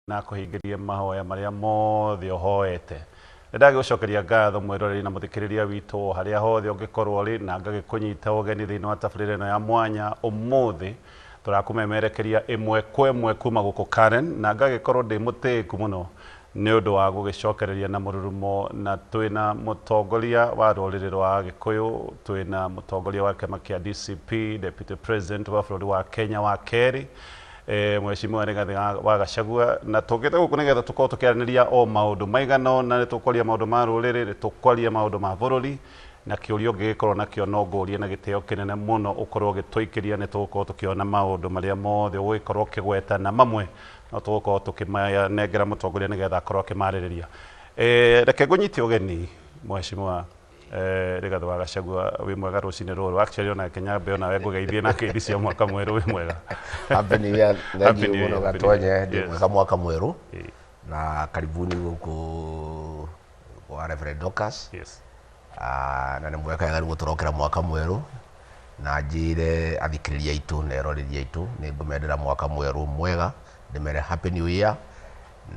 na kuhingirie mahoya maria mothe hoete ndage gucokeria ngatho mwiroreri na muthikiriria witu haria hothe ungikorwo ri na ngagikunyita ugeni thiini wa tabarĩra ĩno ya mwanya umuthi turakumemerekeria imwe kwa imwe kuma guku Karen na ngagikorwo ndi mutiku muno ni undu wa gugicokereria na mururumo na twina mutongoria wa ruriri rwa Gikuyu twina mutongoria wa kĩama kĩa DCP Deputy President wa bũrũri wa Kenya wa Kerry Mheshimiwa Rigathi wa Gachagua na tugite guku nigetha tukorwo tukiaraniria o maundu maigano na tukoria maundu ma ruriri tukoria maundu ma bũrũri na kiurio gikorwo na kio no ngurie na giteo kinene muno ukorwo gitwikiria ni tukorwo tukiona maundu maria mothe ugikorwo kigweta na mamwe no tukorwo tukimaya nengera mutongoria nigetha akorwo akimaririria reke ngunyite ugeni Mheshimiwa Rigathi wa Gachagua wi mwega rucini ruru actually ona Kenya be ona we ngugeithie na kindi cia mwaka mweru wi mwega happy new year thank you muno gatonye ndi mwaka mweru na karibuni guku wa Reverend Docas yes na nĩ mweka wega gũtũrokera mwaka mweru na njire athikiriria itu na eroriria itu nĩ ngũmendera mwaka mweru mwega ndĩmere happy new year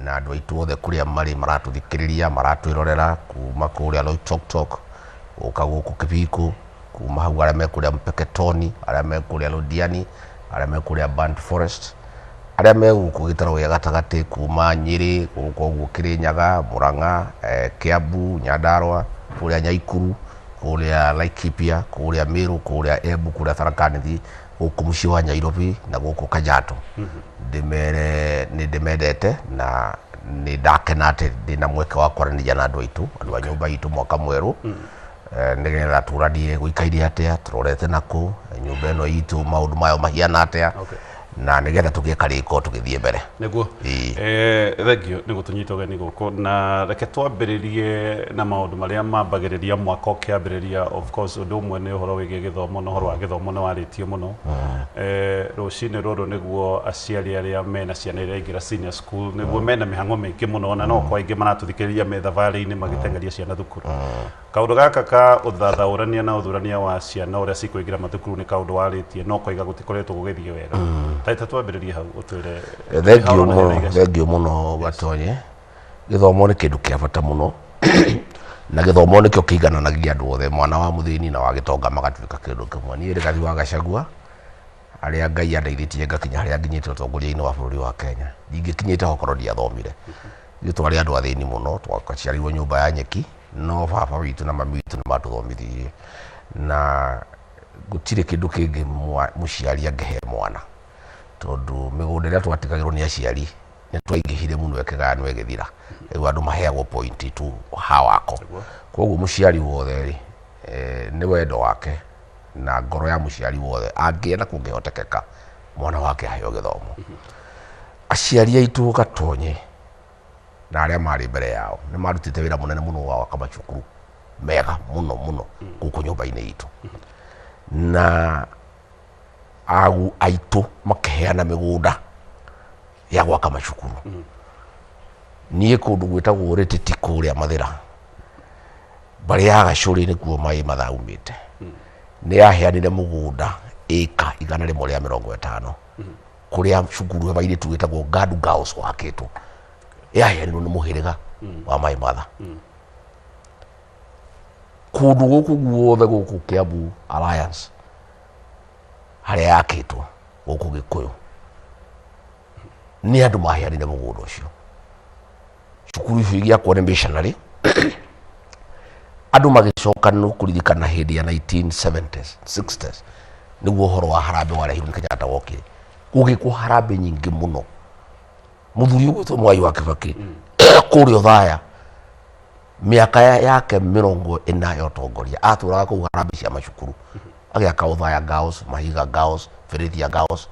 na andũ aitu othe kũrĩa marĩ maratuthikiriria maratwĩrorera kuma kũrĩa Loitoktok ũka gũkũ Kĩbiko kuma hau arĩa me kũrĩa Mpeketoni arĩa me kũrĩa Londiani arĩa me kũrĩa Burnt Forest arĩa me gũkũ gĩtarũ gĩa gatagatĩ kuma Nyĩrĩ gũkũ ũguo Kĩrĩnyaga Murang'a Kiambu Nyandarua kũrĩa Nyaikuru kũrĩa Laikipia kũrĩa Meru kũrĩa Embu kũrĩa Tharaka Nithi gũkũ mũciĩ wa Nairobi na gũkũ Kajiado ndĩmendete na nĩ ndakena atĩ ndĩna mweke wa kwaranĩria na andũ aitũ andũ a nyũmba itũ mwaka mweru nĩgetha tũranie gũikairie atĩa tũrorete nakũ nyũmba ĩno itũ maũndũ mayo mahiana atĩa na nigetha tũgĩka rĩko tũgĩthiĩ mbere nĩguo thank you nĩguo tũnyite ũgeni gũkũ na reke twambĩrĩrie na maũndũ marĩa mambagĩrĩria mwaka ũkĩambĩrĩria of course ũndũ ũmwe nĩ ũhoro wĩgiĩ gĩthomo na ũhoro wa gĩthomo nĩ warĩtio mũno rũcinĩ rũrũ nĩguo aciari arĩa mena ciana iria ingĩra senior school nĩguo mena mĩhang'o mĩingĩ mũno na no kwa aingĩ maratũthikĩrĩria me thabarĩ-inĩ magĩteng'eria ciana thukuru kaũndũ gaka ka ũthathaũrania na ũthurania wa ciana ũrĩa cikũingĩra mathukuru nĩ kaũndũ warĩtie no koiga gũtikoretwo gũgĩthiĩ wega taita twambĩrĩrie hau ũtwĩre thank you mũno Gatonye gĩthomo nĩ kĩndũ kĩa bata mũno na gĩthomo nĩkĩo kĩigananagia andũ othe mwana wa mũthĩni na wa gĩtonga magatuĩka kĩndũ kĩmwe niĩ Rigathi wa Gachagua arĩa Ngai andeithĩtie ngakinya harĩa nginyĩte ũtongoria-inĩ wa bũrũri wa Kenya ndingĩkinyĩte hokorwo ndiathomire ithuĩ twarĩ andũ athĩni mũno twaciarirwo nyũmba ya nyeki no baba witũ na mami witũ nĩ matũthomithirie na gũtirĩ kĩndũ kĩngĩ mũciari angĩhe mwana tondũ mĩgũnda ĩrĩa twatigagĩrwo nĩ aciari nĩ twaingĩhire mũno ĩkĩgayanwo ĩgĩthira rĩu andũ maheagwo point tu ha wako koguo mũciari wothe nĩ wendo wake na ngoro ya mũciari wothe angĩenda kũngĩhotekeka mwana wake aheo gĩthomo aciari aitũ Gatonye na arĩa marĩ mbere yao nĩ marutĩte wĩra mũnene mũno wa gwaka macukuru mega mũno mũno gũkũ nyũmba-inĩ itũ na agu aitũ makĩheana mĩgũnda ya gwaka macukuru niĩ kũndũ gwĩtagwo Rĩtĩti kũrĩa Mathĩra mbarĩ ya Gacũrĩ nĩkuo maĩ mathaumĩte nĩ yaheanire mũgũnda ĩka 150 kũrĩa cukuru airĩtu wĩtagwo Gadu Girls wakĩtwo yaheanirwo nĩ mũhĩrĩga wa Maĩ Matha kũndũ gũkũ guothe gũkũ Kiambu Alliance harĩa yakĩtwo gũkũ Gĩkũyũ nĩ andũ maheanire mũgũnda ũcio cukuru icio igĩakwo nĩ missionary andũ magĩcoka no kũririkana hĩndĩ ya 1970s 60s nĩguo ũhoro wa harambĩ warehirwo nĩ Kenyatta wokire gũgĩkwo harambĩ nyingĩ mũno mũthuri ũgwĩtwo Mwai wa Kĩbakĩ kũrĩa Othaya mĩaka yake 40 ya ũtongoria atũraga kũu harambĩ cia macukuru agĩaka Othaya Girls Mahiga Girls Berethia Girls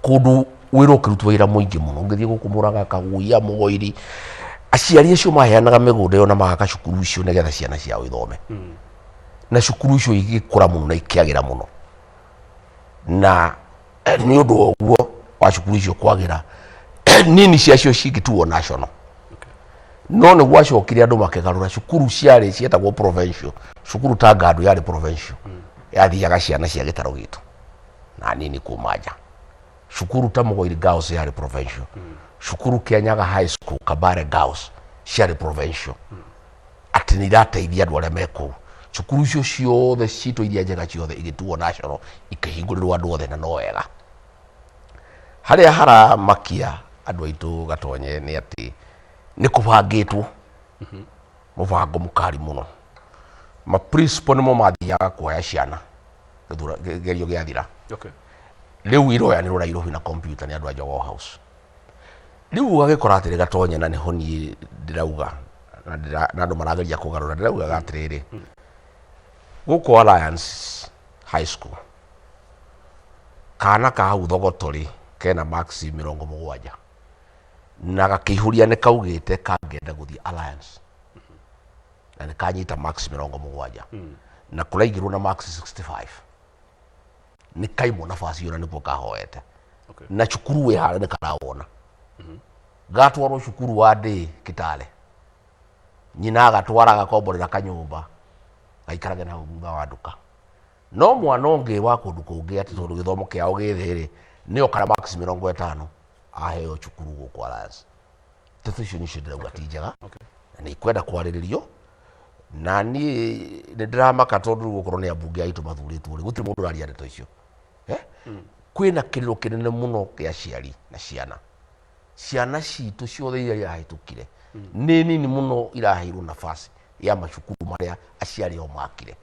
kũndũ wĩra ũkĩrutwo wĩra mũingĩ mũno ngĩthiĩ gũkũ Mũrang'a Kaguia Mũgoiri aciari acio maheanaga mĩgũnda ĩyo na magaka cukuru icio nĩgetha ciana ciao ithome na cukuru icio igĩkũra mũno na ikĩagĩra mũno na nĩ ũndũ wa ũguo wa cukuru icio kwagĩra nini ciacio cigĩtuo national no nĩ gwacokire andũ makĩgarũra cukuru ciarĩ cietagwo provincial cukuru ta Gadu yarĩ provincial yathiaga ciana cia gĩtarũ gitũ na nini kuma nja cukuru ta Mugoiri Girls ciarĩ provincial, cukuru Kianyaga High School, Kabare Girls ciarĩ provincial, atĩ nĩ irateithia andũ arĩa me kũu. Cukuru icio ciothe citũ iria njega ciothe igĩtuo national ikĩhingũrĩrwo andũ othe na no wega. Harĩa haramakia andũ aitũ Gatonye nĩ atĩ nĩ kũbangĩtwo mũbango mũkari mũno. Ma principal nĩmo mathiaga kuoya ciana gerio gĩathira. Rĩu iroyanĩrwo Nairobi na computer nĩ andũ a Jogoo House. Rĩu ũgagĩkora atĩrĩ Gatonye na nĩho niĩ ndĩrauga na andũ marageria kũgarũra, ndĩrauga atĩrĩrĩ, gũkũ Alliance High School kana ka hau Thogotorĩ kena max 70 na gakĩihũria nĩ kaugĩte kangĩenda gũthiĩ Alliance na nĩ kanyita max 70 na kũraigĩrwo na max 65 nĩ kaimwo nafasi yona nĩguo kahoete na cukuru wĩ harĩa nĩ karawona. Gatwarwo cukuru wa Ndĩ Kitale, nyina agatwara agakomborera kanyũmba gaikarage na thutha wa nduka. No mwana ũngĩ wa kũndũ kũngĩ atĩ tondũ gĩthomo kĩao gĩthĩ-rĩ nĩo kana max 50 aheo cukuru gũkũ Alliance. Ndeto icio nĩcio ndĩrauga ti njega na nĩ ikwenda kwarĩrĩrio, na niĩ nĩ ndĩramaka tondũ gũkorwo nĩ ambunge aitũ mathurĩtwo-rĩ gũtirĩ mũndũ ũraria ndeto icio. Kwĩna kĩrĩro kĩnene mũno kĩa aciari na ciana. Ciana citũ ciothe iria irahĩtũkire nĩ nini mũno iraheirwo nafasi ya macukuru marĩa aciari ao makire.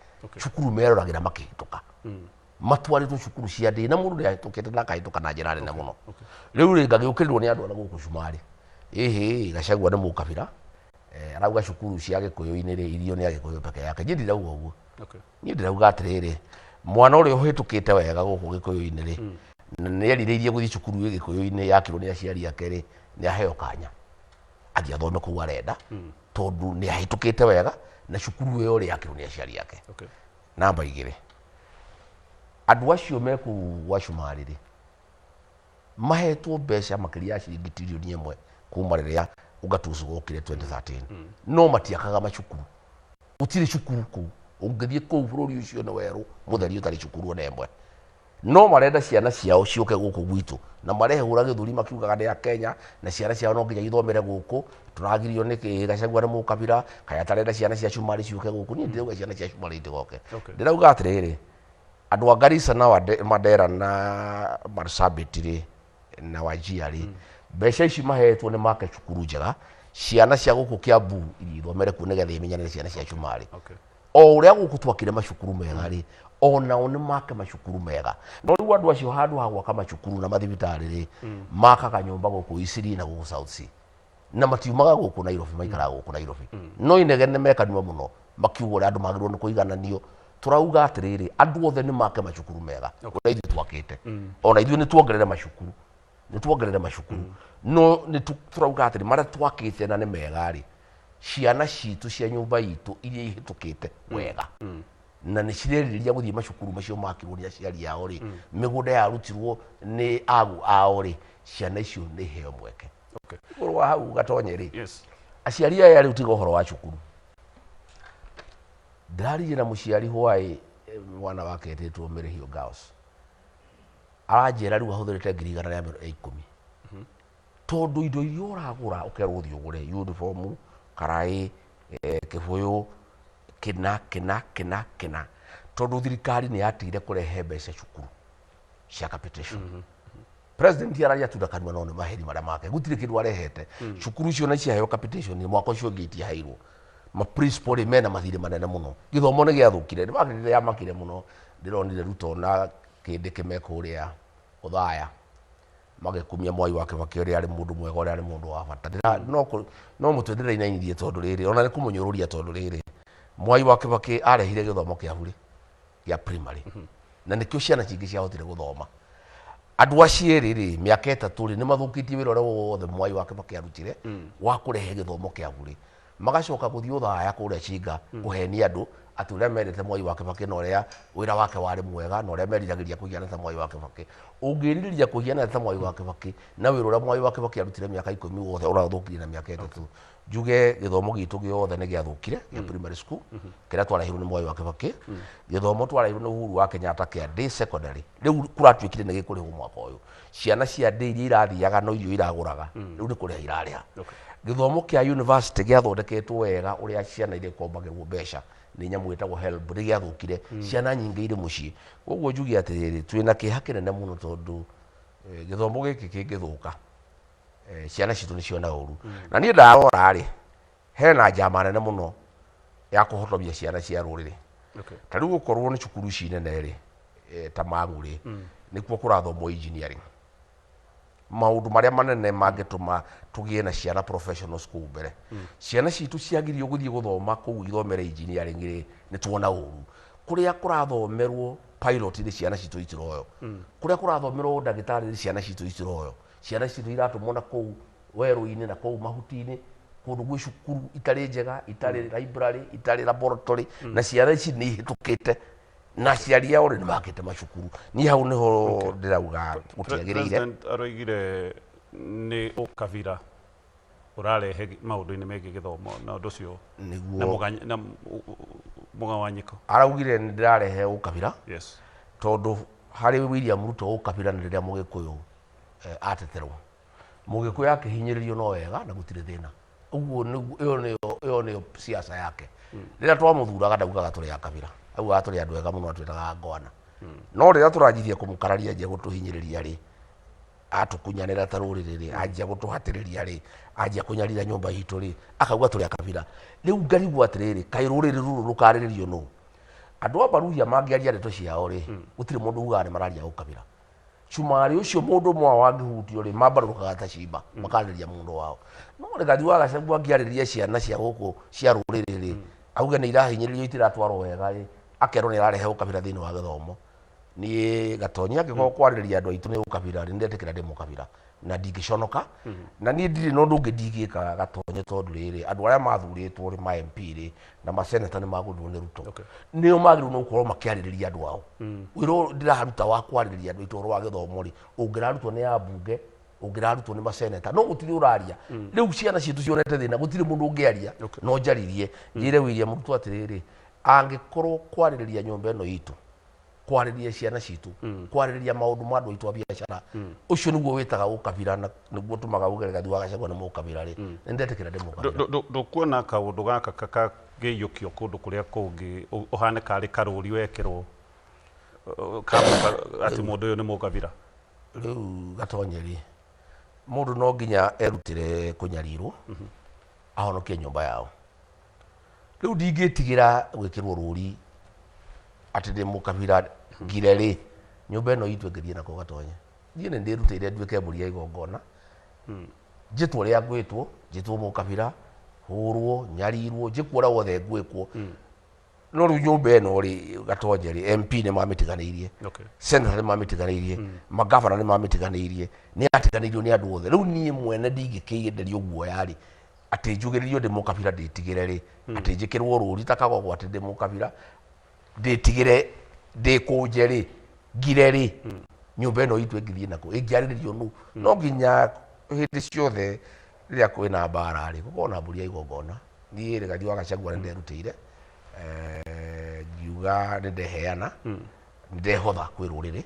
Cukuru meroragĩra makĩhĩtũka, matwarĩtwo cukuru cia ndĩ na mũndũ nĩahĩtũkĩte na akahĩtũka na njĩra nene mũno. Rĩu ngagĩũkĩrĩrwo nĩ andũ arĩa gũkũ Cumarĩ, Gachagua nĩ mũkabira, arauga cukuru cia Gĩkũyũ-inĩ irio nĩ Agĩkũyũ peke yake. Niĩ ndirauga ũguo, niĩ ndĩrauga atĩrĩrĩ, mwana ũrĩa ũhĩtũkĩte wega gũkũ Gĩkũyũ-inĩ nĩ erirĩirie gũthiĩ cukuru Gĩkũyũ-inĩ yakirwo nĩ aciari ake nĩ aheo kanya athiĩ athome kũu arenda tondũ nĩ ahĩtũkĩte wega na cukuru ĩyo yakirwo nĩ aciari ake. Namba 2, andũ acio me kũu gwa Cumarĩ mahetwo mbeca makĩria ya ciringi tiririoni 1 kuma rĩrĩa Ugatuzi gokire 2013, no matiakaga macukuru. Gũtirĩ cukuru kũu, ũngĩthiĩ kũu bũrũri ũcio nĩ werũ mũtheri ũtarĩ cukuru ona ĩmwe. No marenda ciana ciao ciũke gũkũ gwitũ na marehũra gĩthũri makiugaga nĩ a Kenya na ciana ciao no nginya ithomere gũkũ. Tũragirio nĩ Gachagua nĩ mũkabira kaya atarenda ciana cia Cumarĩ ciũke gũkũ. Niĩ ndĩrauga ciana cia Cumarĩ itigoke. Ndĩrauga atĩrĩrĩ, andũ a Garissa na Mandera na Marsabit na Wajir mbeca ici mahetwo nĩ make cukuru njega, ciana cia gũkũ Kiambu ithomere kuo nĩgetha imenyanĩre ciana cia Cumarĩ. O ũrĩa gũkũ twakire macukuru mega-rĩ, onao nĩ make macukuru mega. No rĩu andũ acio handũ ha gwaka macukuru na mathibitarĩ-rĩ, makaga nyũmba gũkũ Isiri na gũkũ South Sea na matiumaga gũkũ Nairobi, maikaraga gũkũ Nairobi. No inegene mekanua mũno makiuga ũrĩa andũ magĩrĩirwo nĩ kũigananio. Tũrauga atĩrĩrĩ, andũ othe nĩ make macukuru mega ũrĩa ithuĩ twakĩte, ona ithuĩ nĩ tuongerere macukuru, no nĩ tũrauga atĩrĩ marĩa twakĩte na nĩ mega-rĩ, ciana citũ cia nyũmba itũ iria ihĩtũkĩte wega na nĩ cirerirĩria gũthiĩ macukuru macio makirwo nĩ aciari ao-rĩ, mĩgũnda yarutirwo nĩ agu ao-rĩ, ciana icio nĩ iheo mweke. Igũrũ wa hau Gatonye-rĩ, aciari aya rĩu tiga ũhoro wa cukuru. Ndĩraririe na mũciari hwaĩ mwana wake etĩtwo Mĩrĩhio Girls, aranjĩra rĩu ahũthĩrĩte 110,000 tondũ indo iria ũragũra ũkerwo ũthiĩ ũgũre uniform, karaĩ, kĩbũyũ, kĩna tondũ thirikari nĩ yatigire kũrehe mbeca cukuru cia capitation. President araria tunda kanua no nĩ maheri marĩa make, gũtirĩ kĩndũ arehete. Cukuru icio na ciaheo capitation mwaka ũcio ũngĩ itiaheirwo. Ma principal mena mathirĩ manene mũno, gĩthomo nĩ gĩathũkire, nĩ makĩrire yamakire mũno. Ndĩronire Ruto na kĩndĩ kĩme kũrĩa Ũthaya magĩkumia Mwai wa Kĩbakĩ ũrĩa arĩ mũndũ mwega, ũrĩa arĩ mũndũ wa bata. No mũtwe ndĩrainainirie tondũ rĩrĩ, ona nĩ kũmũnyũrũria tondũ rĩrĩ, Mwai wa Kĩbakĩ arehire gĩthomo kĩa burĩ gĩa primary na nĩkĩo ciana cingĩ ciahotire gũthoma. Andũ acio erĩ-rĩ, mĩaka 3 nĩ mathũkĩtie wĩra ũrĩa wothe Mwai wa Kĩbakĩ arutire wa kũrehe gĩthomo kĩa burĩ, magacoka gũthiĩ Ũthaya kũrĩa Chinga kũhenia andũ ati uria mendete Mwai wa Kibaki na uria wira wake wari mwega na uria meriragĩria kũhiana ta Mwai wa Kibaki ũngĩrirĩria kũhiana ta Mwai wa Kibaki na wira uria Mwai wa Kibaki arutire miaka 10 wothe ũrathũkirie na miaka 3 njuge gĩthomo gitũ gĩothe nĩ gĩathũkire gĩa primary school kĩrĩa twarehirwo nĩ Mwai wa Kibaki gĩthomo twarehirwo nĩ Uhuru wa Kenyatta kĩa day secondary rĩu kũratuĩkire nĩ gĩkũrĩhwo mwaka ũyũ ciana cia day iria irathiaga no irio iragũraga rĩu nĩ kũrĩha irarĩha gĩthomo kĩa university gĩathondeketwo wega ũrĩa ciana irĩ kombagĩrwo mbeca nĩ nyamũ ĩtagwo HELB nĩ gĩathũkire ciana nyingĩ irĩ mũciĩ koguo njuge atĩrĩrĩ twĩna kĩeha kĩnene mũno tondũ gĩthomo gĩkĩ kĩngĩthũka ciana citũ nĩ ciona ũru na niĩ ndarora rĩ hena njama nene mũno ya kũhotomia ciana cia rũrĩrĩ ta rĩu gũkorwo nĩ cukuru ici nene rĩ ta Mang'u rĩ nĩkuo kũrathomwo engineering maũndũ marĩa manene mangĩtũma tũgĩe na ciana professional school mbere ciana citũ ciagĩrĩirwo gũthiĩ gũthoma kũu ithomere engineering rĩ nĩ tuona ũru kũrĩa kũrathomerwo pilot nĩ ciana citũ itiroyo kũrĩa kũrathomerwo ndagĩtarĩ nĩ ciana citũ itiroyo ciana citũ iratũmwo na kũu werũ-inĩ na kũu mahuti-inĩ kũndũ gwĩ cukuru itarĩ njega itarĩ library itarĩ laboratory na ciana ici nĩ ihĩtũkĩte na aciari ao nĩ makĩte macukuru niĩ hau nĩho ndĩrauga gũtiagĩrĩire President aroigire nĩ ũkabira ũrarehe maũndũ-inĩ megiĩ gĩthomo na ũndũ ũcio na mũgawanyiko araugire nĩ ndĩrarehe ũkabira tondũ harĩ William Ruto ũkabira nĩ rĩrĩa Mũgĩkũyũ ateterwo Mũgĩkũyũ akĩhinyĩrĩrio no wega na gũtirĩ thĩna ũguo ĩyo nĩyo siasa yake rĩrĩa twamũthuraga ndaugaga tũrĩ akabira augaga tũrĩ andũ ega mũno atwĩtaga ngwana no rĩrĩa tũranjithia kũmũkararia anjia gũtũhinyĩrĩria rĩ atũkunyanĩra ta rũrĩrĩ rĩ anjia gũtũhatĩrĩria rĩ anjia kũnyarira nyũmba itũ rĩ akauga tũrĩ akabira rĩu ngarigwo atĩrĩrĩ kaĩ rũrĩrĩ rũrũ rũkarĩrĩrio nũ andũ a Baruhia mangĩaria ndeto ciao rĩ gũtirĩ mũndũ ugaga nĩ mararia ũkabira cumarĩ ũcio mũndũ ũmwe wangĩhutio rĩ mambarũkaga ta cimba makarĩria mũndũ wao no Rigathi wa Gachagua angĩarĩria ciana cia gũkũ cia rũrĩrĩ rĩ auge nĩ irahinyĩrĩrio itiratwarwo wega rĩ akerwo nĩ irarehe ũkabira thĩinĩ wa gĩthomo niĩ Gatonyi angĩkorwo kwarĩrĩria andũ aitũ nĩ ũkabira nĩ ndetĩkĩra ndĩ mũkabira na ndingĩconoka na niĩ ndirĩ na ũndũ ũngĩ ndingĩka Gatonyi tondũ rĩrĩ andũ arĩa mathurĩtwo rĩ ma MP rĩ na maseneta nĩ magũrirwo nĩ Ruto nĩo magĩrĩirwo nĩ gũkorwo makĩarĩrĩria andũ ao wĩra ndĩraruta wa kwarĩrĩria andũ aitũ ũhoro wa gĩthomo rĩ ũngĩrarutwo nĩ ambunge ũngĩrarutwo nĩ maseneta no gũtirĩ ũraria rĩu ciana ciitũ cionete thĩna gũtirĩ mũndũ ũngĩaria no njaririe njĩre William Ruto atĩrĩrĩ angĩkorwo kwarĩrĩria nyũmba ĩno itũ kwarĩrĩria ciana citũ kwarĩrĩria maũndũ ma andũ aitũ a biacara ũcio nĩguo wĩtaga ũkabira na nĩguo tũmaga uge Rigathi wa Gachagua nĩ mũkabira rĩ nĩ ndetĩkĩra ndĩ mũkabira ndũkuona kaũndũ gaka kagĩiyũkio kũndũ kũrĩa kũngĩ ũhane karĩ karũri wekĩrwo atĩ mũndũ ũyũ nĩ mũkabira rĩu Gatonyi rĩ mũndũ no nginya erutĩre kũnyarirwo ahonokie nyũmba yao rĩu ndingĩtigĩra gwĩkĩrwo rũri atĩ ndĩ mũkabira ngire rĩ nyũmba ĩno itũ ĩngĩthiĩ nakũ Gatonyi niĩ nĩ ndĩrutĩire nduĩke mbũri ya igongona njĩtwo ũrĩa ngwĩtwo njĩtwo mũkabira hũrwo nyarirwo njĩkwo ũrĩa wothe ngwĩkwo no rĩu nyũmba ĩno rĩ Gatonyi rĩ MP nĩ mamĩtiganĩirie senator nĩ mamĩtiganĩirie magavana nĩ mamĩtiganĩirie nĩ atiganĩirio nĩ andũ othe rĩu niĩ mwene ndingĩkĩenderio guoya rĩ atĩ njugĩrĩrio ndĩ mũkabira ndĩtigĩre rĩ atĩ njĩkĩrwo rũri ta Kagogo atĩ ndĩ mũkabira ndĩtigĩre ndĩkũnje rĩ ngire rĩ nyũmba ĩno itũ ĩngĩthiĩ nakũ ĩngĩarĩrĩrio nũ no nginya hĩndĩ ciothe rĩrĩa kwĩna mbara rĩ gũkorwo na mbũri ya igongona niĩ Rigathi wa Gachagua nĩ nderutĩire ngiuga nĩ ndeheana nĩ ndehotha kwĩ rũrĩrĩ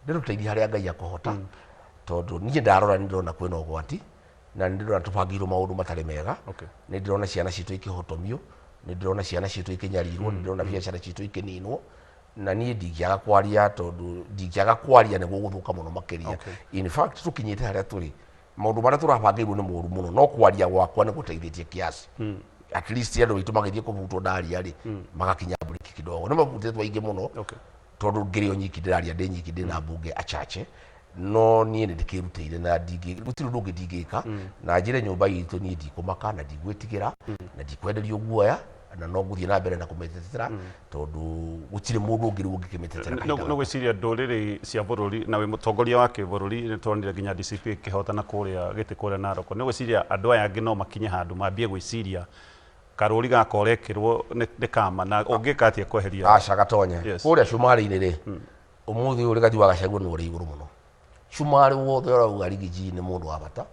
ndĩrutĩirie harĩa Ngai akũhota tondũ niĩ ndarora nĩ ndĩrona kwĩna ũgwati na nĩ ndĩrona tũbangĩirwo maũndũ matarĩ mega nĩ ndĩrona ciana citũ ikĩhotomio nĩ ndĩrona ciana citũ ikĩnyarirwo nĩ ndĩrona biacara citũ ikĩninwo na niĩ ndingĩaga kwaria tondũ ndingĩaga kwaria nĩguo gũthũka mũno makĩria in fact tũkinyĩte harĩa tũrĩ maũndũ marĩa tũrabangĩirwo nĩ moru mũno no kwaria gwakwa nĩ gũteithĩtie kiasi at least andũ aitũ magĩthiĩ kũbutwo ndaria rĩ magakinya buriki kidogo nĩ mabutĩtwo aingĩ mũno tondũ ngĩrĩo nyiki ndĩraria ndĩ nyiki ndĩ na mbunge achache no niĩ nĩ ndĩkĩrutĩire na gũtirĩ ũndũ ũngĩ ndingĩka na njĩre nyũmba itũ niĩ ndikũmaka na ndigwĩtigĩra na ndikwenderio guoya na no gũthiĩ na mbere na kũmĩtetera tondũ gũtirĩ mũndũ ũngĩ rĩu ũngĩkĩmĩtetera no gwĩciria ndũrĩrĩ cia bũrũri na wĩ mũtongoria wa kĩbũrũri nĩ tuonire nginya DCP ĩkĩhotana kũrĩa gĩtĩ kũrĩa Narok nĩ gwĩciria andũ aya angĩ no makinye handũ mambie gwĩciria karuri gakorekirwo ni kama na ungikatia kweheria aca gatonye kuria Shumari-ini ri umuthi uri gathiwa gacagwo ni uri iguru muno Shumari wothe urauga Rigiji ni mundu wa bata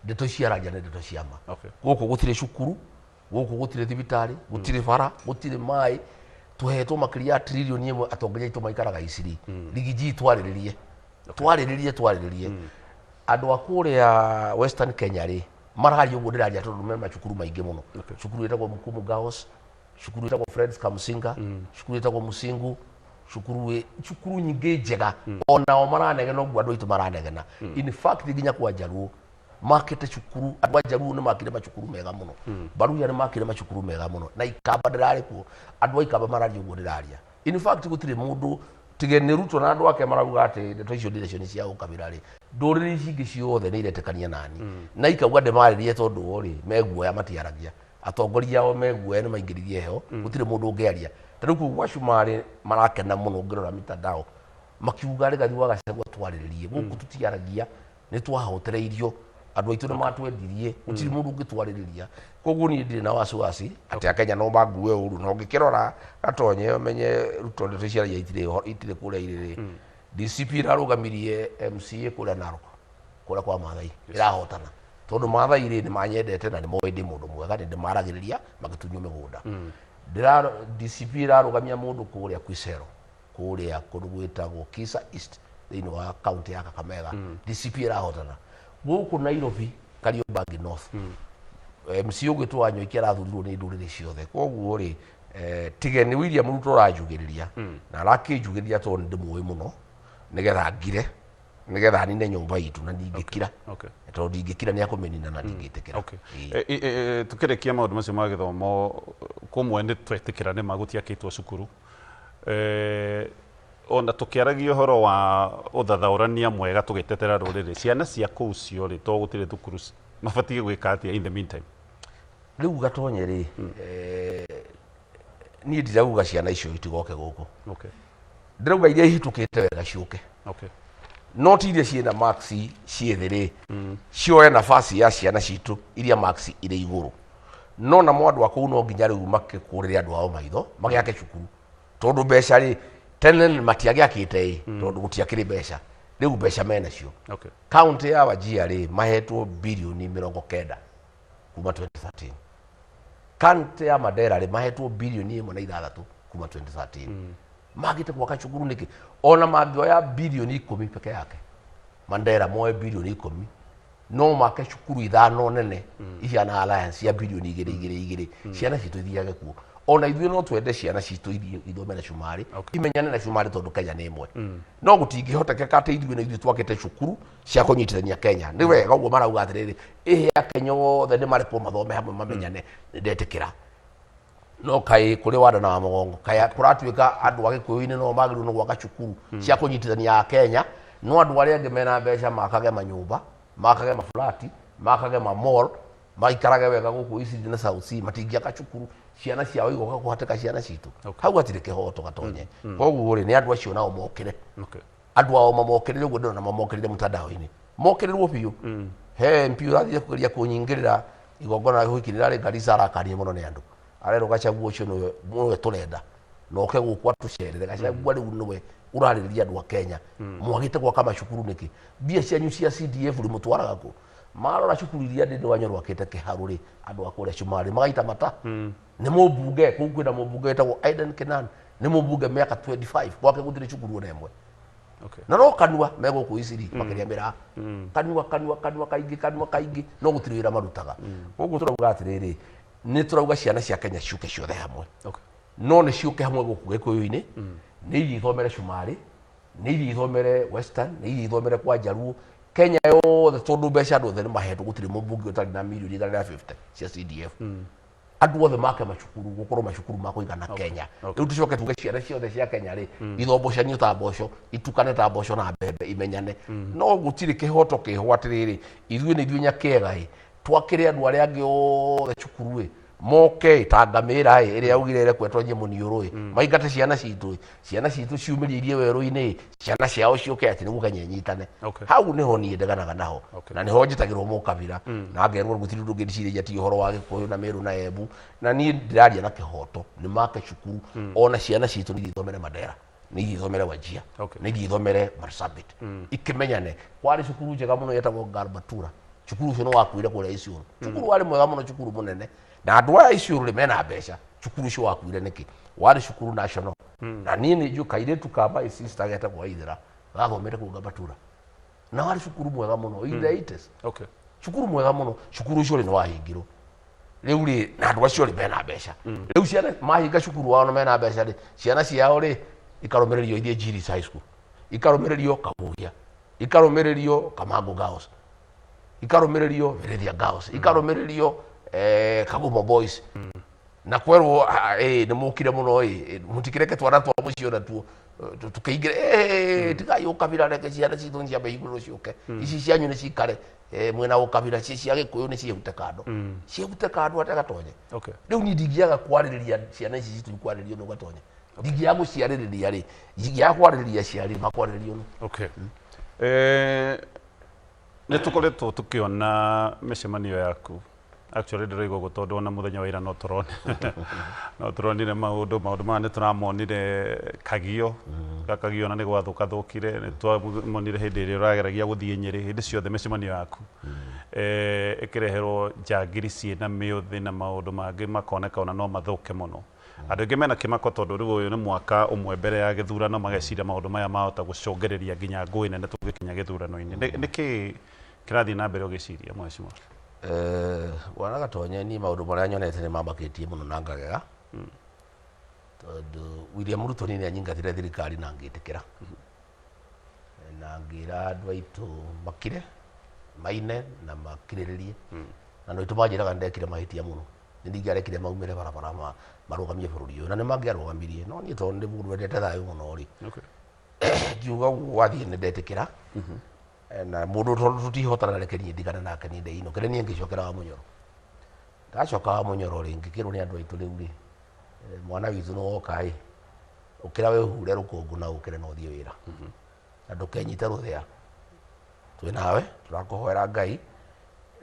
ndeto ciaragia ni ndeto cia ma guku gutire cukuru guku gutire thibitari gutire bara gutire mai tuhetwo makiria trilioni imwe atongoria itu maikaraga Isiri Rigiji twariririe andu akuria Western Kenya ri marari uguo ndiraria tondu mema cukuru maingi muno cukuru etagwo Mkumu Girls cukuru etagwo Friends Kamsinga cukuru etagwo Musingu cukuru nyingi njega onao maranegena uguo andu itu maranegena in fact nginya kwa Jaruo makete cukuru andu Jaruo ni makire macukuru mega muno Baruya ni makire macukuru mega muno na Ikamba ndirari ku andu Ikamba marari uguo ndiraria in fact gutire mundu tigene Ruto na andu ake marauga ati ndeto icio direction cia ukabira ri nduriri cingi ciothe ni iretekania nani na ikauga ndemaririe tondu ori meguoya matiaragia atongoria ao meguoya ni maingiririe heo gutire mundu ungiaria tariu kwa Shumari marakena muno ngirora mitandao makiuga ri gathiwa gacagwo twariririe guku tutiaragia ni twahotereirio andu aitu ni matwendirie gutire mundu ungitwaririria koguo ni ndire na wasiwasi ati Kenya no mague uru no ngikirora gatonye umenye Ruto ndeto ciaragia itire kuria iriri DCP rarugamirie MCA kuria Narok kuria kwa Maathai irahotana tondu Maathai ri ni manyendete na ni moende mundu mwega ndi maragiriria magitunyo migunda DCP rarugamia mundu kuria Kwisero kuria kundu gwitagwo Kisa East thiini wa county ya Kakamega DCP irahotana guku Nairobi Kariobangi North MCA ugitwa Anyoiki arathurirwo ni nduriri ciothe koguo ri tigeni William Ruto rajugiriria na arakijugiria tondu ndimuwi muno nigetha ngire nigetha nine nyumba itu na ndingikira tondu ndingikira ni akumenina na ndingitikira tukirekia maundu macio ma githomo kumwe ni twetikira ni magutiakitwo cukuru ona tukiaragia uhoro wa uthathaurania mwega tugitetera ruriri ciana cia kuu cio ri to gutire thukuru mabatie gwika atia in the meantime riu gatonye ri ni ndirauga ciana icio itigoke guku ndirauga iria ihitukite wega ciuke no ti iria ciena maxi ciethiri cioe nafasi ya ciana citu iria maxi ire iguru no na mwandu wa kuu no nginya riu makikuriria andu ao maitho magiake cukuru tondu mbeca ri tene matiagiakite tondu gutiakiri mbeca riu mbeca mena cio county ya Wajir ri mahetwo bilioni 90 kuma 2013 county ya Mandera ri mahetwo bilioni 1.6 kuma 2013 magite gwaka cukuru niki ona mangioya bilioni 10 peke yake Mandera moe bilioni 10 no make cukuru ithano nene ihana alliance ya bilioni 2 ciana citu ithiage kuo ona ithuĩ no twende ciana citu ithome na Shumari imenyane na Shumari tondu Kenya ni imwe no gutingĩhotekeka atĩ ithuĩ na ithuĩ twakĩte cukuru cia kũnyitithania Kenya ni wega ũguo marauga atĩrĩrĩ ya Kenya othe nĩ marĩkwo mathome hamwe mamenyane ndetĩkĩra no kai kuri wada na Mugongo kai kuratuika andu agikuyu-ini no magiru no gwaka cukuru cia kunyitithania Kenya no andu aria angi mena mbeca makage manyumba makage maflati makage mall maikarage wega guku East na South Sea matingiaka cukuru ciana ciao igoka kuhateka ciana citu hau atire kihoto gatonye koguo ri ni andu acio nao mokire andu ao mamokire uguo ndona mamokire mutandao-ini mokirirwo biu he MP urathie kugeria kunyingirira igongona gwikirira ri Garissa arakanie muno ni andu arero Gachagua ucio niwe turenda noke gukwa tucerere Gachagua riu niwe uraririria andu a Kenya mwagite gwaka macukuru niki bia cianyu cia CDF ri mutwaraga ku marora cukuru iria ndi wanyorwa kite kiharu ri andu akuria Shumari magaita mata ni mubunge kukwira mubunge etagwo Aiden Kenan ni mubunge miaka 25 gwake guthire cukuru ona imwe na no kanua mego ku Isiri makiria mira kanua kaingi no gutire wira marutaga koguo turauga atiriri ni turauga ciana cia Kenya ciuke ciothe hamwe no ni ciuke hamwe guku gikuyu-ini ni ithomere Shumari ni ithomere Western ni ithomere kwa Jaruo Kenya yothe tondu mbeca andu othe ni mahetwo gutire mubunge utari na milioni 150 cia CDF andu othe make macukuru gukorwo macukuru ma kuigana Kenya riu tucoke tuge ciana ciothe cia Kenya ri ithombocanio ta mboco itukane ta mboco na mbembe imenyane no gutire kihoto kihwa atiriri ithuĩ ni ithuĩ nyakiega twakire andu aria angi othe cukuru moke tangamira ire augire kwetwo nye muniuru maingate ciana citu ciumiririe weru-ini ciana ciao ciuke ati niguo kanyenyitane hau niho nie ndeganaga naho na niho njitagirwo mukabira na ngerwo gutiri ndungi ndiciria ti uhoro wa Gikuyu na Meru na Embu na nie ndiraria na kihoto ni make cukuru ona ciana citu ni ithomere Mandera ni ithomere Wajir ni ithomere Marsabit ikimenyane kwari cukuru njega muno yetagwo Garbatura cukuru ucio no wakuire kuria Isiolo cukuru wari mwega muno cukuru munene na andu aya Isiolo mena mbeca cukuru ucio wakuire niki wari cukuru national na nini ju kairetu kamba sister geta kwa Ithera gathomere ku Garbatura na wari cukuru mwega muno in the 80s cukuru mwega muno cukuru ucio ni wahingirwo riu ri na andu acio ri mena mbeca riu ciana mahinga cukuru wao no mena mbeca ri ciana ciao ri ikaromererio ithie Giris High School ikaromererio Kamugia ikaromererio Kamango Girls ikaromererio Veredia Girls ikaromererio Kagumo Boys na kwerwo ni mukire muno mutikireke twara twa mucio na tuo tukaingire tigai ukabira reke ciana citu ncia beiguru ciuke ici cianyu ni cikare mwena ukabira cia Gikuyu ni ciehute kando ciehute kando atagatonye riu ni ndingiaga kwaririria ciana ici citu kwariririo no gatonye ndingia guciaririria ri ndingia kwaririria ciari makwaririo no ni tukoretwo tukiona micemanio yaku actually ndirigo gutondu na muthenya wa ira no turonire maundu ma ni turamonire Kagio Kagio na ni gwathuka thukire ni twamonire hindi iri urageragia guthie Nyeri hindi ciothe micemanio yaku ikireherwo njangiri ciina miuthi na maundu mangi makoneka ona no mathuke muno andu ingi mena kimako tondu riu uyu ni mwaka umwe mbere ya githurano mageciria maundu maya mahota gucongereria nginya ngui nene tugikinya githurano-ini niki kirathie na mbere ugiciria mweciwa wana gatonya ni maundu maria nyonete ni mamakitie muno na ngagega tondu William Ruto ni anyingatire thirikari na ngitikira na ngira andu aitu makire maine na makiriririe na no itumanjiraga ndekire mahitia muno ndingiarekire maumire barabara marugamie bururi uyu na ni mangiarugamirie no ni tondu ndi mundu wendete thayu muno ri ngiuga wathie ni ndetikira na mundu tondu tutihotana rekerie ndigana nake ni ndeino kire ni ngicokera wa Munyoro ndacoka wa Munyoro ringi kirwo ni andu aitu riu ri mwana witu no wokai ukira we hure rukungu na ukire no thie wira na ndukenyite ruthia twi nawe turakuhoera Ngai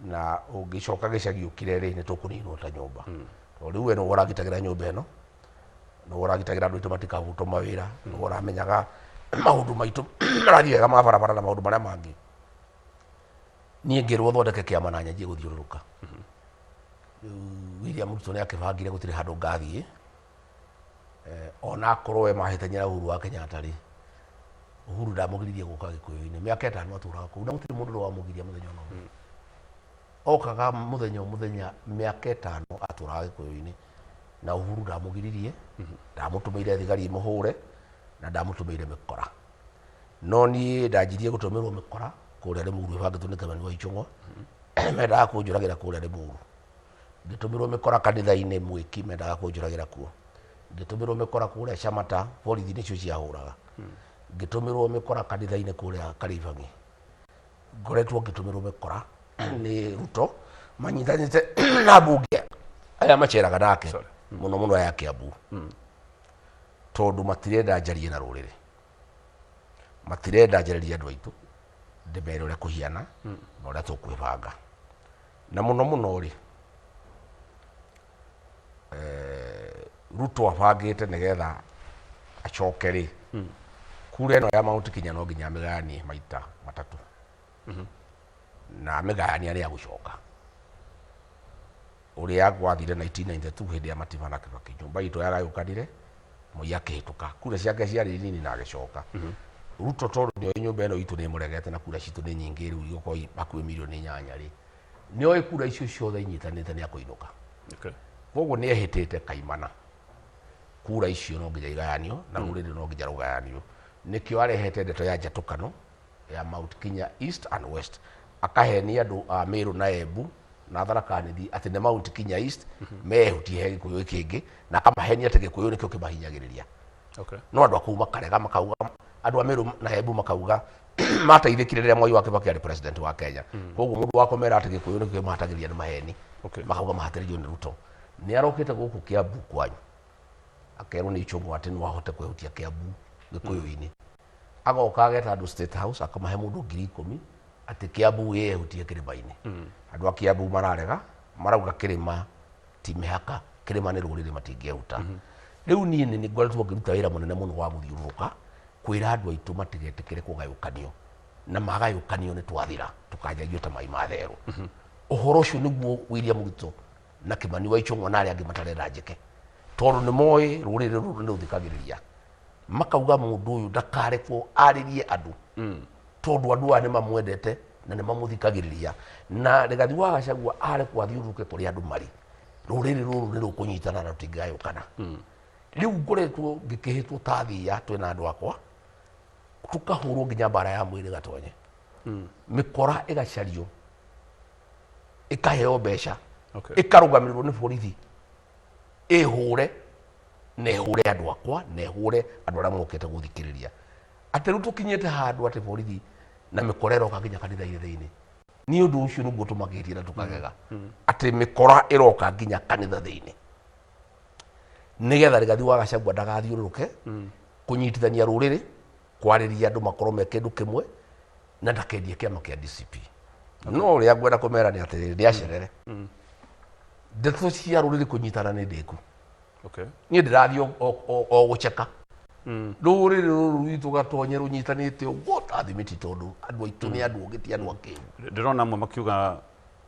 na ungicoka gicagi ukire ri ni tukuninwo ta nyumba to riu we no uragitagira nyumba eno no uragitagira andu aitu matikabuto mawira no uramenyaga maundu maitu marathie wega ma barabara na maundu maria mangi nie ngirwo thondeke kiama na nyanjie guthiururuka William Ruto ni akibangire gutire handu ngathie ona akorwo we mahitanyira Uhuru wa Kenyatta ri Uhuru ndamugiririe guka Gikuyu-ini miaka 5 aturaga kuu na gutire mundu wa mugiria muthenya no okaga muthenya miaka 5 aturaga Gikuyu-ini na Uhuru ndamugiririe ndamutumeire thigari muhure na ndamutumeire mikora no ni ndajirie gutumirwo mikora kuria Limuru ibangitwo ni Kimani wa Ichung'wa mendaga kunjuragira kuria Limuru ngitumirwo mikora kanitha-ini Mwiki mendaga kunjuragira kuo ngitumirwo mikora kuria Shamata borithi nicio ciahuraga ngitumirwo mikora kanitha-ini kuria Karibangi ngoretwo ngitumirwo mikora ni Ruto manyithanite na bunge aya maceraga nake muno aya Kiambu tondu matirenda njarie na ruriri matirenda njareria andu aitu ndimere uria kuhiana na uria tukwibanga na muno ri Ruto abangite nigetha acoke ri kura eno ya Mount Kenya no nginya miganie maita matatu na migania ria gucoka uria gwathire 1992 hindi ya Mativana Kibaki nyumba itu yarayukanire muya kihituka kura ciake ciari nini na agicoka Ruto tondu ni nyumba eno itu ni muregete na kura citu ni nyingi riu yoko bakwe milioni 8 ri ni oi kura icio ciothe inyitanite ni akuinuka koguo ni ehitite kaimana kura icio no nginya igayanio na ruriri no nginya rugayanio nikio arehete ndeto ya njatukano ya Mount Kenya East and West akahenia andu a Meru na Embu na Tharaka Nithi ati ne Mount Kenya East mehutie Gikuyu kingi na kamahenia ati Gikuyu nikio kimahinyagiriria no andu akuma karega makauga andu a Meru na Embu makauga mateithikire riria Mwai wa Kibaki ari president wa Kenya koguo mundu wakomera ati Gikuyu nikio kimahatagiriria ni maheni makauga mahatiririo ni Ruto ni arokete guku Kiambu kwanyu akerwo ni Ichung'wa ati no ahote kwehutia Kiambu Gikuyu-ini agoka ageta andu State House akamahe mundu 10,000 ati Kiambu yehutie kirima-ini andu a Kiambu mararega marauga kirima ti mihaka kirima ni ruriri matingiehuta riu nie ni ngoretwo ngiruta wira munene muno wa guthiuruka kwira andu aitu matigetikire kugayukanio na magayukanio ni twathira tukanjagio ta mai matheru uhoro ucio niguo William Ruto na Kimani wa Ichung'wa na aria angi matarenda njike tondu ni moi ruriri ruru ni ruthikagiriria makauga mundu uyu ndakarekwo aririe andu tondu andu aya ni mamwendete na ni mamuthikagiriria na Rigathi wa Gachagua arekwo athiuruke kuri andu mari ruriri ruru ni rukunyitana na rutingayukana riu ngoretwo ngikihitwo tathia twina andu akwa tukahurwo nginya bara ya mwiri Gatonye mikora igacario ikaheo mbeca ikarugamirwo ni borithi ihure nehure andu akwa nehure andu aria mokete guthikiriria ati riu tukinyete handu ati borithi na mikora iroka nginya kanitha-ini thiini ni undu ucio niguo tumagirie na tukagega ati mikora iroka nginya kanitha thiini nigetha Rigathi wa Gachagua ndagathiururuke kunyitithania ruriri kwariria andu makorwo me kindu kimwe na ndakendie kiama kia DCP no ria ngwenda kumera ni ati ndi acerere ndeto cia ruriri kunyitana ni ndiku ni ndirathi o gucheka ruriri ruru itu Gatonye runyitanite uguo tathimiti tondu andu aitu ni andu ogiti andu akiu ndirona amwe makiuga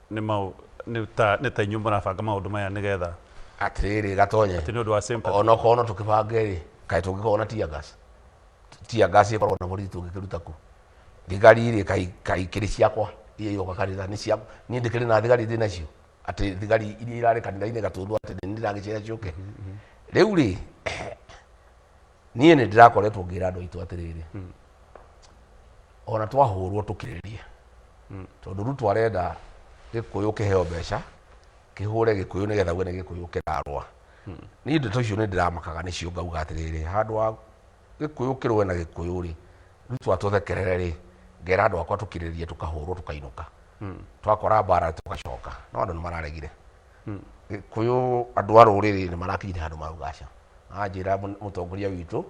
ni ta inyumba na banga maundu maya nigetha atiriri Gatonye ati ni undu wa sympathy ono kono tukibanga ri kai tungikona tia gas ikorwo na borithi tungikiruta ku thigari ri kai kiri ciakwa iria iroka kanitha ni ciakwa ni ndikiri na thigari ndi nacio ati thigari iria irari kanitha-ini Gatundu ati ni ndiragicira ciuke riu ri nie ni ndirakoretwo ngira andu aitu atiriri ona twahurwo tukiririe tondu ru twarenda Gikuyu kiheo mbeca kihure Gikuyu nigetha gwene Gikuyu kirarwa ni ndeto icio ni ndiramakaga nicio ngauga atiriri handu wa Gikuyu kirwe na Gikuyu ri ru twatuthekerere ri ngera andu akwa tukiririe tukahurwo tukainuka twakora bara tugacoka no andu ni mararegire Gikuyu andu a ruriri ni marakinyire handu marugaca anjira mutongoria witu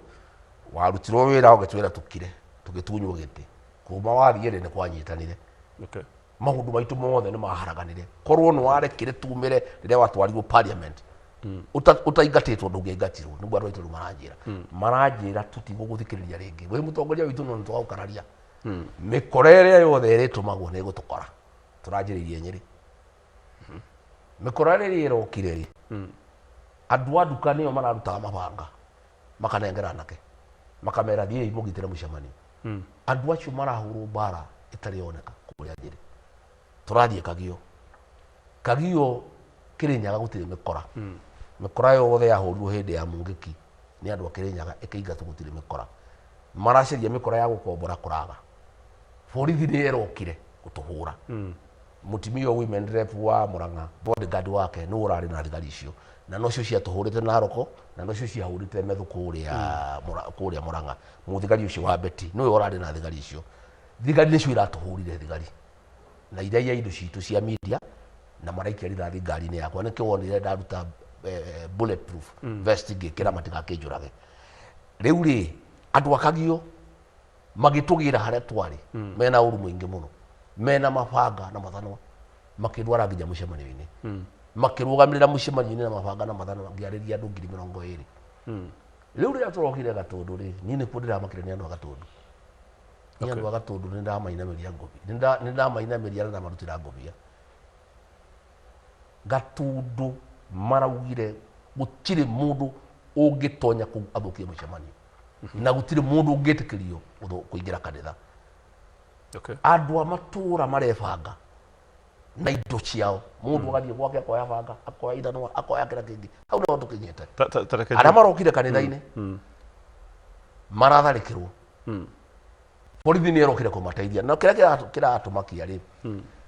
warutirwo wira ogitwira tukire tugitunywo giti kuma wathiire ni kwanyitanire maundu maitu mothe ni maharaganire korwo ni warekire tumire riria watwarirwo parliament utaingatitwo ndungiingatirwo niguo andu aitu maranjira tutiguguthikiria ringi we mutongoria witu no twagukararia mikora iria yothe iritumagwo ni gutukora turanjiririe Nyeri mikora iria irokire ri andu a nduka nio mararutaga mabanga makanengera anake makamera thiei mugitire mucemanio andu acio marahurwo bara itari yoneka kuria Nyeri turathie Kagio Kirinyaga gutire mikora mikora yothe yahurirwo hindi ya Mungiki ni andu a Kirinyaga ikiingatu gutire mikora maraceria mikora ya gukombora kuraga borithi ni erokire gutuhura mutimio women rep wa Murang'a bodyguard wake no urari na thigari icio na nocio cia tuhurite Naroko na nocio cia hurite Methu kuria Murang'a muthigari ucio wa Beti no urari na thigari icio thigari nicio iratuhurire thigari na iria indo citu cia media na maraikia rithathi ngari-ini yakwa niki wonire ndaruta bulletproof vest ngikira matigakijurage riu ri andu a Kagio magitugira haria twari mena uru mwingi muno mena mabanga na mathano makidwara nginya mucemanio-ini makirugamirira mucemanio-ini na mabanga na mathano ngiariria andu 20,000 riu ria turokire Gatundu ri ni ni ndiramakire ni andu a Gatundu ni andu a Gatundu ni ndamainamiria ngobi ni ndamainamiria na marutira ngobia Gatundu maraugire gutire mundu ungitonya ku athukie mucemanio na gutire mundu ungitikirio kuingira kanitha andu a matura marebanga na indo ciao mundu agathie gwake akoya banga akoya ithanwa akoya kira kingi au no tukinyete aria marokire kanitha-ini maratharikirwo borithi ni erokire kumateithia na kira atumakia ri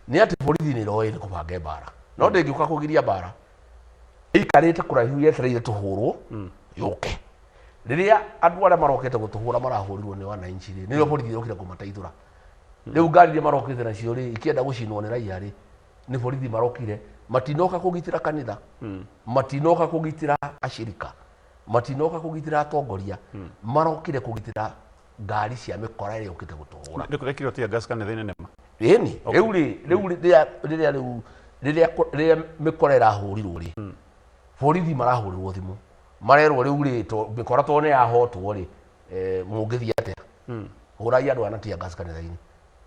ni ati borithi ni roire kubanga bara no ndingiuka kugiria bara ikarite kuraihu yetereire tuhurwo yuke riria andu aria marokete gutuhura marahurirwo ni wananchi ni ro borithi irokire kumateithura riu ngari ria marokite nacio ri ikienda gucinwo ni raia ri ni borithi marokire matinoka kugitira kanitha matinoka kugitira ashirika matinoka kugitira atongoria marokire kugitira ngari cia mikora ire ukite gutuhura ndikurekire tia gas kanitha-ini nema eni riria mikora irahurirwo ri borithi marahurirwo thimu marerwo riu ri mikora to ne yahotwo ri mungithia atia hurai andu ana tia gas kanitha-ini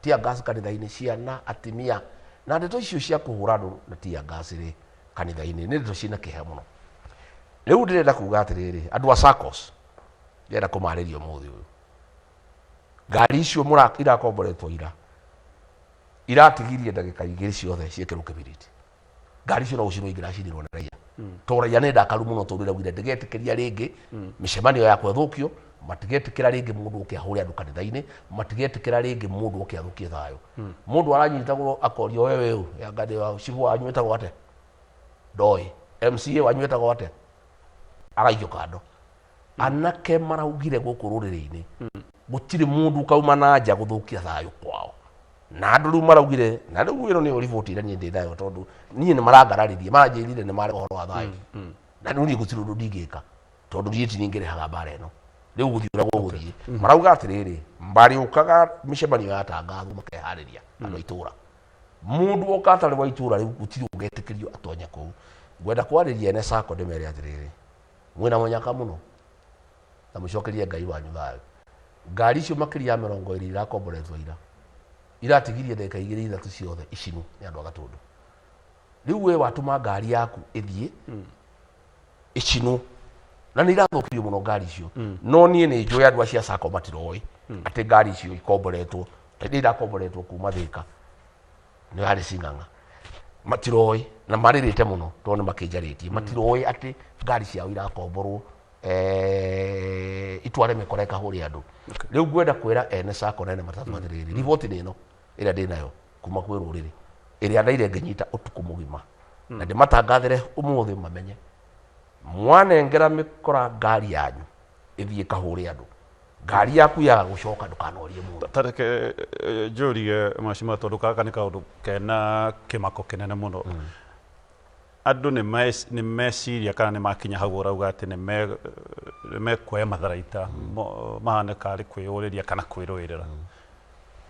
tia gas kanitha-ini ciana atimia na ndeto icio cia kuhura andu na tia gas ri kanitha-ini ni ndeto cina kihe muno riu ndirenda kuga atiriri andu a SACCOS ndenda kumaririo muthi uyu ngari icio irakomboretwo iratigirie ndagika igiri ciothe ciekerwo kibiriti ngari icio no gucinwo ingiracinirwo na raia to raia ni ndakaru muno turire wire ndigetikiria ringi micemanio ya kwethukio matigetikira ringi mundu ukiahure andu kanitha-ini matigetikira ringi mundu ukiathukie thayo mundu aranyitagwo akorio wewe u ya ngadi wa cibu anywetagwo ate ndoi MCA wanywetagwo ate araigio kando anake maraugire guku ruriri-ini gutiri mundu kauma na nja guthukia thayo kwao na andu riu maraugire na riu wiro ni uribotire ni ndi thayo tondu nie ni marangararirie maranjirire ni mari horo wa thayo na riu ni gutiri undu ndingika tondu rieti ningirehaga mbara eno riu guthiura guthii marauga atiriri mbari ukaga micemanio ya tangatho makehariria andu itura mundu okatari wa itura riu gutiri ungetikirio atonya kuu gwenda kwariria ene SACCO ndimere atiriri mwina munyaka muno na mucokerie Ngai wanyu thayo ngari icio makiria 20 irakomboretwo iratigirie ndagika igiri ithatu ciothe icinu ni andu a Gatundu riu we watuma ngari yaku ithie icinu na ni irathukirio muno ngari icio no nie ni njui andu acia SACCO matiroi ati ngari icio ikomboretwo ndi irakomboretwo kuma Thika ni ari Sing'ang'a matiroi na maririte muno to ni makinjaritie matiroi ati ngari ciao irakomborwo itware mikora ikahuri andu riu ngwenda kwira ene SACCO nene matatu matiriri riboti nino ira ndinayo kuma kwi ruriri iria ndaire nginyita utuku mugima na ndimatangathire umuthi mamenye mwanengera mikora ngari yanyu ithie kahuri andu ngari yaku ya gucoka ndukanorie mundu tareke jurie mashima tondu kaka ni kaundu kena kimako kinene muno andu ni meciria kana ni makinya hau urauga ati ni mekuoya matharaita mahane kari kwiyuriria kana kwirwirira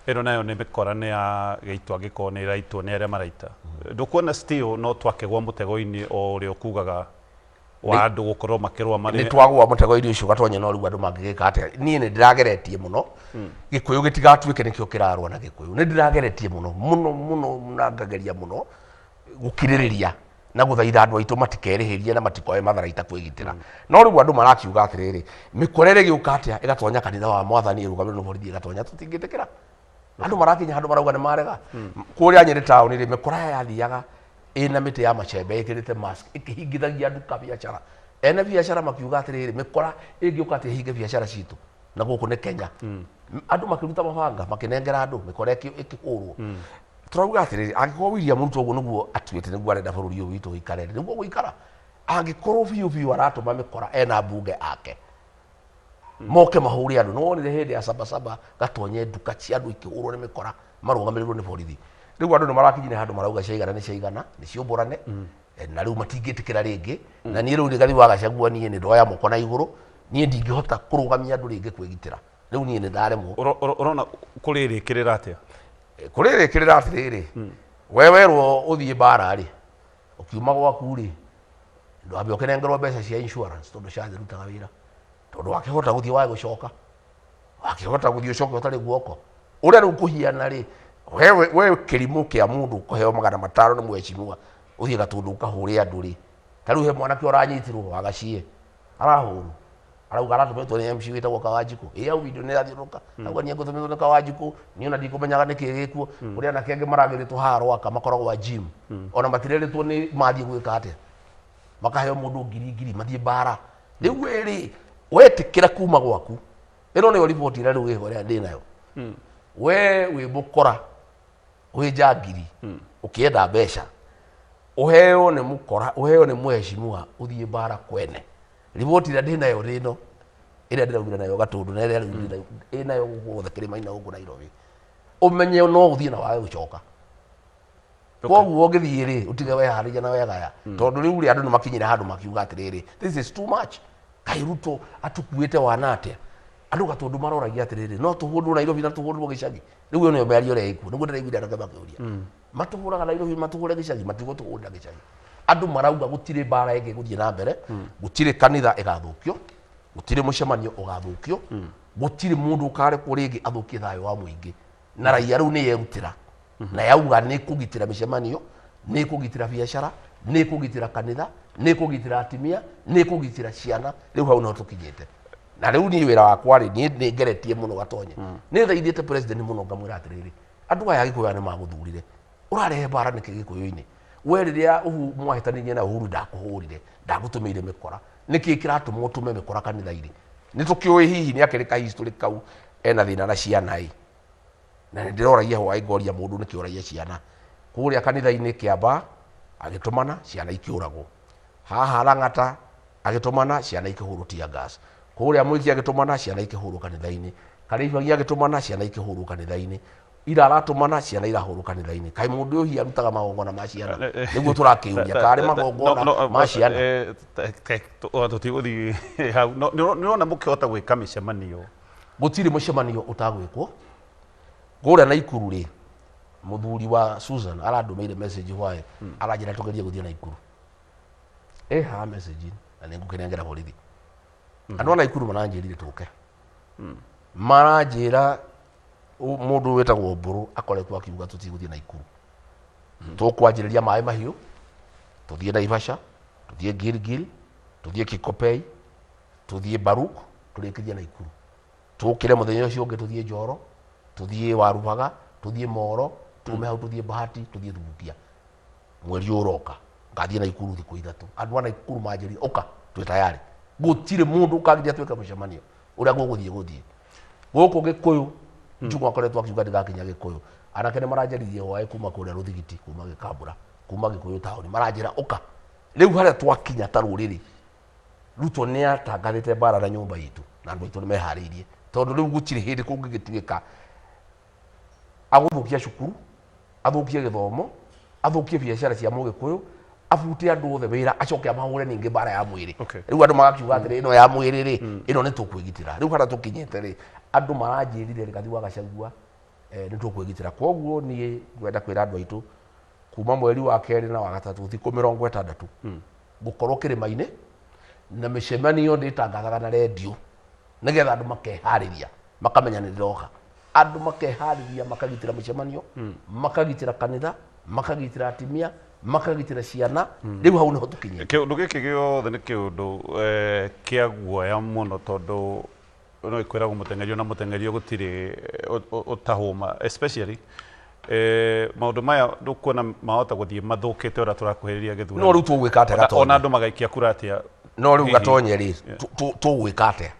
ino nayo ni mikora ni ya gitwa giko ni raitwo ni aria maraita ndukuona still no twakegwa mutego-ini o uri okugaga wa andu gukorwo makirwa mari ni twagwa mutego-ini ucio gatonye no riu andu mangigika atia nie ni ndirageretie muno gikuyu gitigatuike nikio kirarwa na gikuyu ni ndirageretie muno na ngageria muno gukiririria na guthaitha andu aitu matikerihirie na matikoe matharaita kwigitira no riu andu marakiuga atiriri mikorere giuka atia igatonya kanitha wa mwathani irugamiro no borithi igatonya tutingitikira andu marakinya andu marauga ni marega kuria Nyeri town ri mikora yathiaga ina miti ya machembe ikirite mask ikihingithagia andu ka biashara ene biashara makiuga atiriri mikora ingiuka ati hinge biashara citu na guku ni Kenya andu makiruta mabanga makinengera andu mikora ikihurwo turauga atiriri angikorwo William Ruto uguo niguo atuite niguo arenda bururi uyu witu uikare niguo guikara angikorwo biu aratuma mikora ena bunge ake moke mahuri andu no wonire hindi ya Sabasaba gatonye nduka cia andu ikihurwo ni mikora marugamirirwo ni borithi riu andu ni marakinyire handu marauga ciaigana ni ciumburane na riu matingitikira ringi na nie riu Rigathi wa Gachagua nie ni ndoya moko na iguru nie ndingihota kurugamia andu ringi kwigitira riu nie ni ndaremwo urona kuririkirira atia kuririkirira atiriri wewerwo uthie bara ri ukiuma gwaku ri ndwambe ukinengerwo mbeca cia insurance tondu ciathirutaga wira tondu wakihota guthie wa gucoka wakihota guthie ucoke utari guoko uria riu kuhiana ri we kirimu kia mundu kuheo 500 ni mwecimua uthie Gatundu ukahure andu ri tariu he mwana ki uranyitirwo wagacie arahuru arauga aratumetwo ni MC witagwo Kawanjiku au video ni rathiuruka auga ni ngutumetwo ni Kawanjiku ni ona ndikumenyaga niki gikuo uria na kenge maragiritwo haro aka makoragwo wa gym ona matireretwo ni mathie gwika atia makaheo mundu ngiri mathie bara riu eri wetikira kuma gwaku ino ni report ira riu iho ria ndinayo we wi mukora wi jangiri ukienda mbeca uheo ni mukora uheo ni mweshimua uthie bara kwene report ira ndinayo rino ira ndiraugire nayo Gatundu na ira inayo guothe kirima ina guku Nairobi umenye no uthie na wae ucoka koguo ngithie ri utige we harija na wegaya tondu riu ri andu nimakinyira handu makiuga atiriri this is too much Kairuto atukuite wanate andu gatondu maroragia atiriri no tuhundu Nairobi na tuhundu gicagi riu yo ne meario ri iku niguo ndiraigwira andu makiuria matuhuraga Nairobi matuhure gicagi matigo tuhunda gicagi andu marauga gutire bara enge guthie na mbere gutire kanitha igathukio gutire mucemanio ugathukio gutire mundu ukare kuringi athukie thayo wa muingi na raia riu ni yerutira na yauga ni kugitira micemanio ni kugitira biashara ni kugitira kanitha ni kugitira atimia ni kugitira ciana riu hau no tukinyite na riu ni wira wakwa ri ni ngeretie muno gatonye ni thaithite president muno ngamwira atiriri andu aya gikuyu ni maguthurire urarehe bara niki gikuyu-ini we riria mwahitanirie na Uhuru ndakuhurire ndagutumeire mikora niki kiratuma utume mikora kanitha-ini ni tukioi hihi ni akirika history kau ena thina na ciana na ndiroragia hwa ngoria mundu niki oragia ciana kuria kanitha-ini Kiamba agitumana ciana ikiuragwo haha Lang'ata agitumana ciana ikihuru tia gas kuria Mwiki agitumana ciana ikihuru kanitha-ini Karĩithagi agitumana ciana ikihuru kanitha-ini ira aratumana ciana irahuru kanitha-ini kai mundu uyu arutaga magongona ma ciana niguo turakiuria kari magongona ma ciana tutiguthi hau nirona mukihota gwika micemanio gutiri mucemanio utagwikwo guria Naikuru ri muthuri wa Susan arandumeire message hwae aranjira tugerie guthie Naikuru ha message na ningukinengera borithi andu Naikuru maranjirire tuke maranjira mundu wetagwo Mburu akoretwo akiuga tutiguthie Naikuru tukwanjiriria mai mahiu tuthie Naivasha tuthie Gilgil tuthie Kikopey tuthie Baruk turikithie Naikuru tukire muthenya ucio ungi tuthie Njoro tuthie Warubaga tuthie Moro tume hau tuthie Bahati tuthie Thubukia mweri uroka ngathie Naikuru thiku ithatu andu a Naikuru manjiri oka twi tayari gutire mundu ukagiria tweka mucemanio uria guguthie guku Gikuyu njugwa akoretwo akiuga ndigakinya Gikuyu anake ni maranjaririe hwae kuma kuria Ruthigiti kuma Gikambura kuma Gikuyu taoni maranjira oka riu haria twakinya ta ruriri Ruto ni atangathite bara na nyumba yitu na andu aitu ni mehariirie tondu riu gutire hindi kungigituika aguthukia cukuru athukie githomo athukie biashara cia Mugikuyu abutie andu othe wira acoke amahure ningi bara ya mwiri riu andu magakiuga atiri ino ya mwiri ri ino ni tukwigitira riu haria tukinyite ri andu maranjirire ri Gathiwa Gachagua ni tukwigitira koguo ni ngwenda kwira andu aitu kuma mweri wa keri na wa gatatu thiku 60 gukorwo kirima-ini na micemanio nditangathaga na radio nigetha andu makehariria makamenya ni ndiroka andu makehariria makagitira micemanio makagitira kanitha makagitira atimia makagitira ciana riu hau niho tukinyite kiundu giki giothe ni kiundu kia guoya muno tondu no ikwiragwo mutengerio na mutengerio gutiri utahuma especially maundu maya ndukuona mahota guthie mathukite ora turakuhiriria githurano no riu tugwika atia gatonye ona andu magaikia kura atia no riu gatonye ri tugwika atia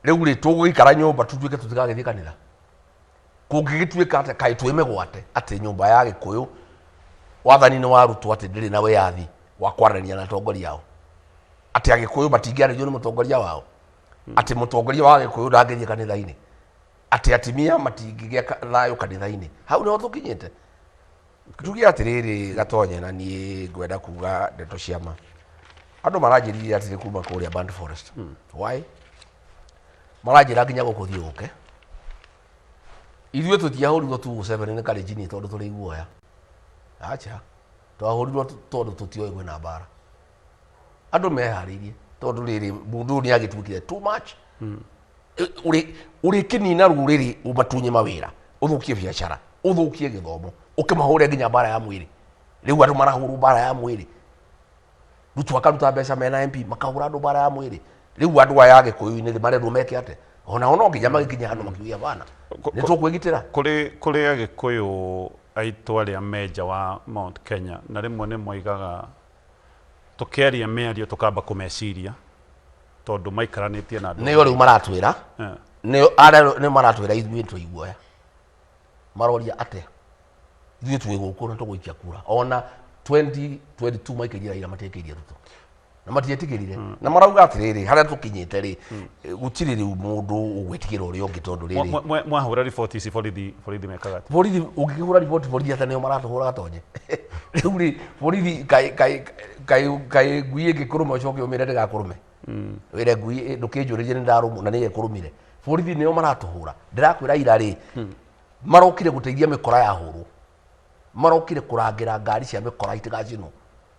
riu ri tugwikara nyumba tutuike tutigagithie kanitha kungigituika atia kai twimegwate ati nyumba ya Gikuyu wathani ni warutwo ati ndiri na wiathi wa kwarania na atongoria ao ati Agikuyu matingiarĩrio ni mutongoria wao ati mutongoria wa Gikuyu ndangithie kanitha-ini ati atimia matingigia thayo kanitha-ini hau niho tukinyite tugia atiriri gatonye na nie ngwenda kuga ndeto ciama andu maranjiririe atiri kuma kuria Band Forest why maranjira nginya gukuthie uke ithuĩ tũtiahũrirwo tu gũcemania nĩ Kalenjin tondu tũrĩ guoya acha twahũrirwo tondu tũtioĩ kwĩna mbara andu meharĩirie tondu rĩrĩ mundu nĩ agĩtuĩkire too much uri kinina ruriri umatunye mawira uthukie biashara uthukie githomo ukimahure nginya bara ya mwiri riu andu marahuru bara ya mwiri Ruto akaruta mbeca mena MP makahura andu bara ya mwiri riu andu aya Gikuyu-ini marendwo meke ate ona nginya magikinya andu makiuya bana ni tukwigitira kuri Agikuyu aitu aria meja wa Mount Kenya na rimwe ni moigaga tukiaria meario tukamba kumeciria tondu maikaranĩtie na nĩ riu maratwĩra nĩ maratwĩra ithuĩ tũiguoya maroria atia ithuĩ twĩ gũkũ na tũgũikia kura ona 2022 maikĩria Raila matiĩkĩirie Ruto na matiĩtĩkĩrire na marauga atĩrĩrĩ harĩa tũkinyĩte rĩ gũtirĩ rĩu mũndũ ũgwĩtigĩra ũrĩa ũngĩ tondu rĩrĩ mwahũra riboti ici borithi mekaga atĩa borithi ũngĩhũra riboti borithi atĩ nĩo maratũhũra gatonye riu ri borithi kai ngui ngikurume ucoke umire ndigakurume wire ngui ndukinjuririe ndarumu na niye kurumire borithi nio maratuhura ndirakwira ira ri marokire guteithia mikora ya huru marokire kurangira ngari cia mikora itigacino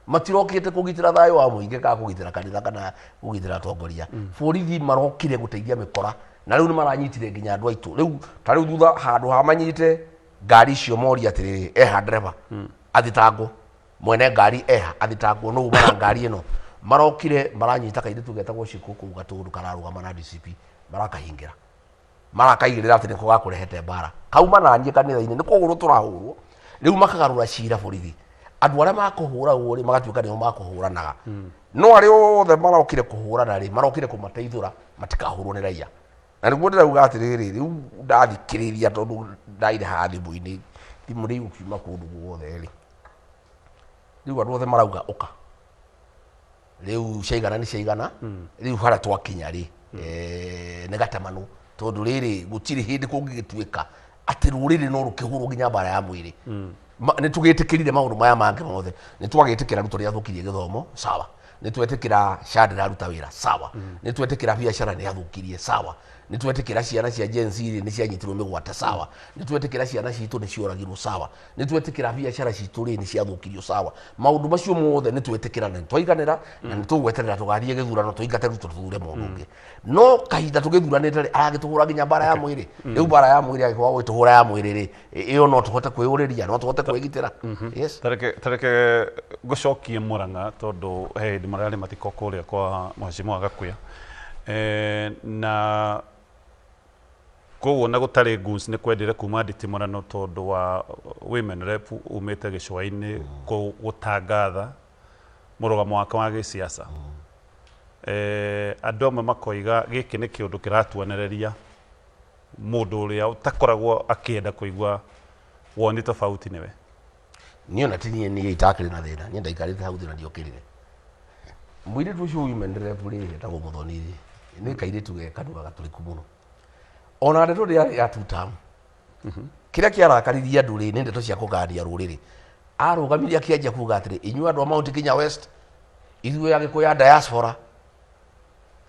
matirokite kugitira thayo wa muingi ka kugitira kanitha kana kugitira tongoria borithi marokire guteithia mikora na riu ni maranyitire nginya andu aitu riu ta riu thutha handu hamanyite ngari cio moria atiriri eha driver athitangwo mwene ngari eha athitangwo no umara ngari ino marokire maranyita kairitu getagwo cikuku gatundu kararugama na DCP marakahingira marakaigirira ati niko gakurehete bara kauma nanie kanitha-ini niko guru turahurwo riu makagarura cira borithi andu aria makuhura uri magatuika nio makuhuranaga no ari othe marokire kuhurana ri marokire kumateithura matikahurwo ni raia na niguo ndirauga atiriri riu ndathikiriria tondu ndaire ha thimu-ini thimu riu kiuma kundu guothe ri riu andu othe marauga uka riu ciaigana ni ciaigana riu haria twakinya ri ni gatamanu tondu riri gutiri hindi kungigituika ati ruriri no rukihurwo nginya bara ya mwiri ni tugitikirire maundu maya mangi mothe ni twagitikira ruto ria thukirie githomo sawa ni twetikira shadra ruta wira sawa ni twetikira biashara ni athukirie sawa ni twetikira ciana cia Gen Z ni cianyitirwo migwate sawa ni twetikira ciana citu ni cioragirwo sawa ni twetikira biashara citu ri ni ciathukirio sawa maundu macio mothe ni twetikira na twaiganira na ni tugweterera tugathie githurano tuingate ruto tuthure mundu ungi no kahinda tugithuranite ri agituhura nginya bara ya mwiri riu bara ya mwiri agikwa gwituhura ya mwiri ri iyo no tuhote kwiyuriria no tuhote kwigitira yes tareke gucokie Murang'a tondu he ndi marari matiko kuria kwa mheshimiwa Gakuya na koguo na gutari guns ni kwendire kuma nditimurano tondu wa women rep umite gicwa-ini gutangatha murugamo wake wa gisiasa andu amwe makoiga giki ni kiundu kiratuonereria mundu uria utakoragwo akienda kuigua woni tofauti niwe niona tinie ni itakire na thina ni ndaikarite hau thina ndiokirire mwire tucio women rep ri etagwo Muthoni ni kairitu gekanua gaturiku muno ona ndeto ria ya tutam kiria kiarakariria andu ri ni ndeto cia kugaria ruriri arugamiria kianjia kuga atiri inyu andu a Mount Kenya West ithuĩ Agĩkũyũ diaspora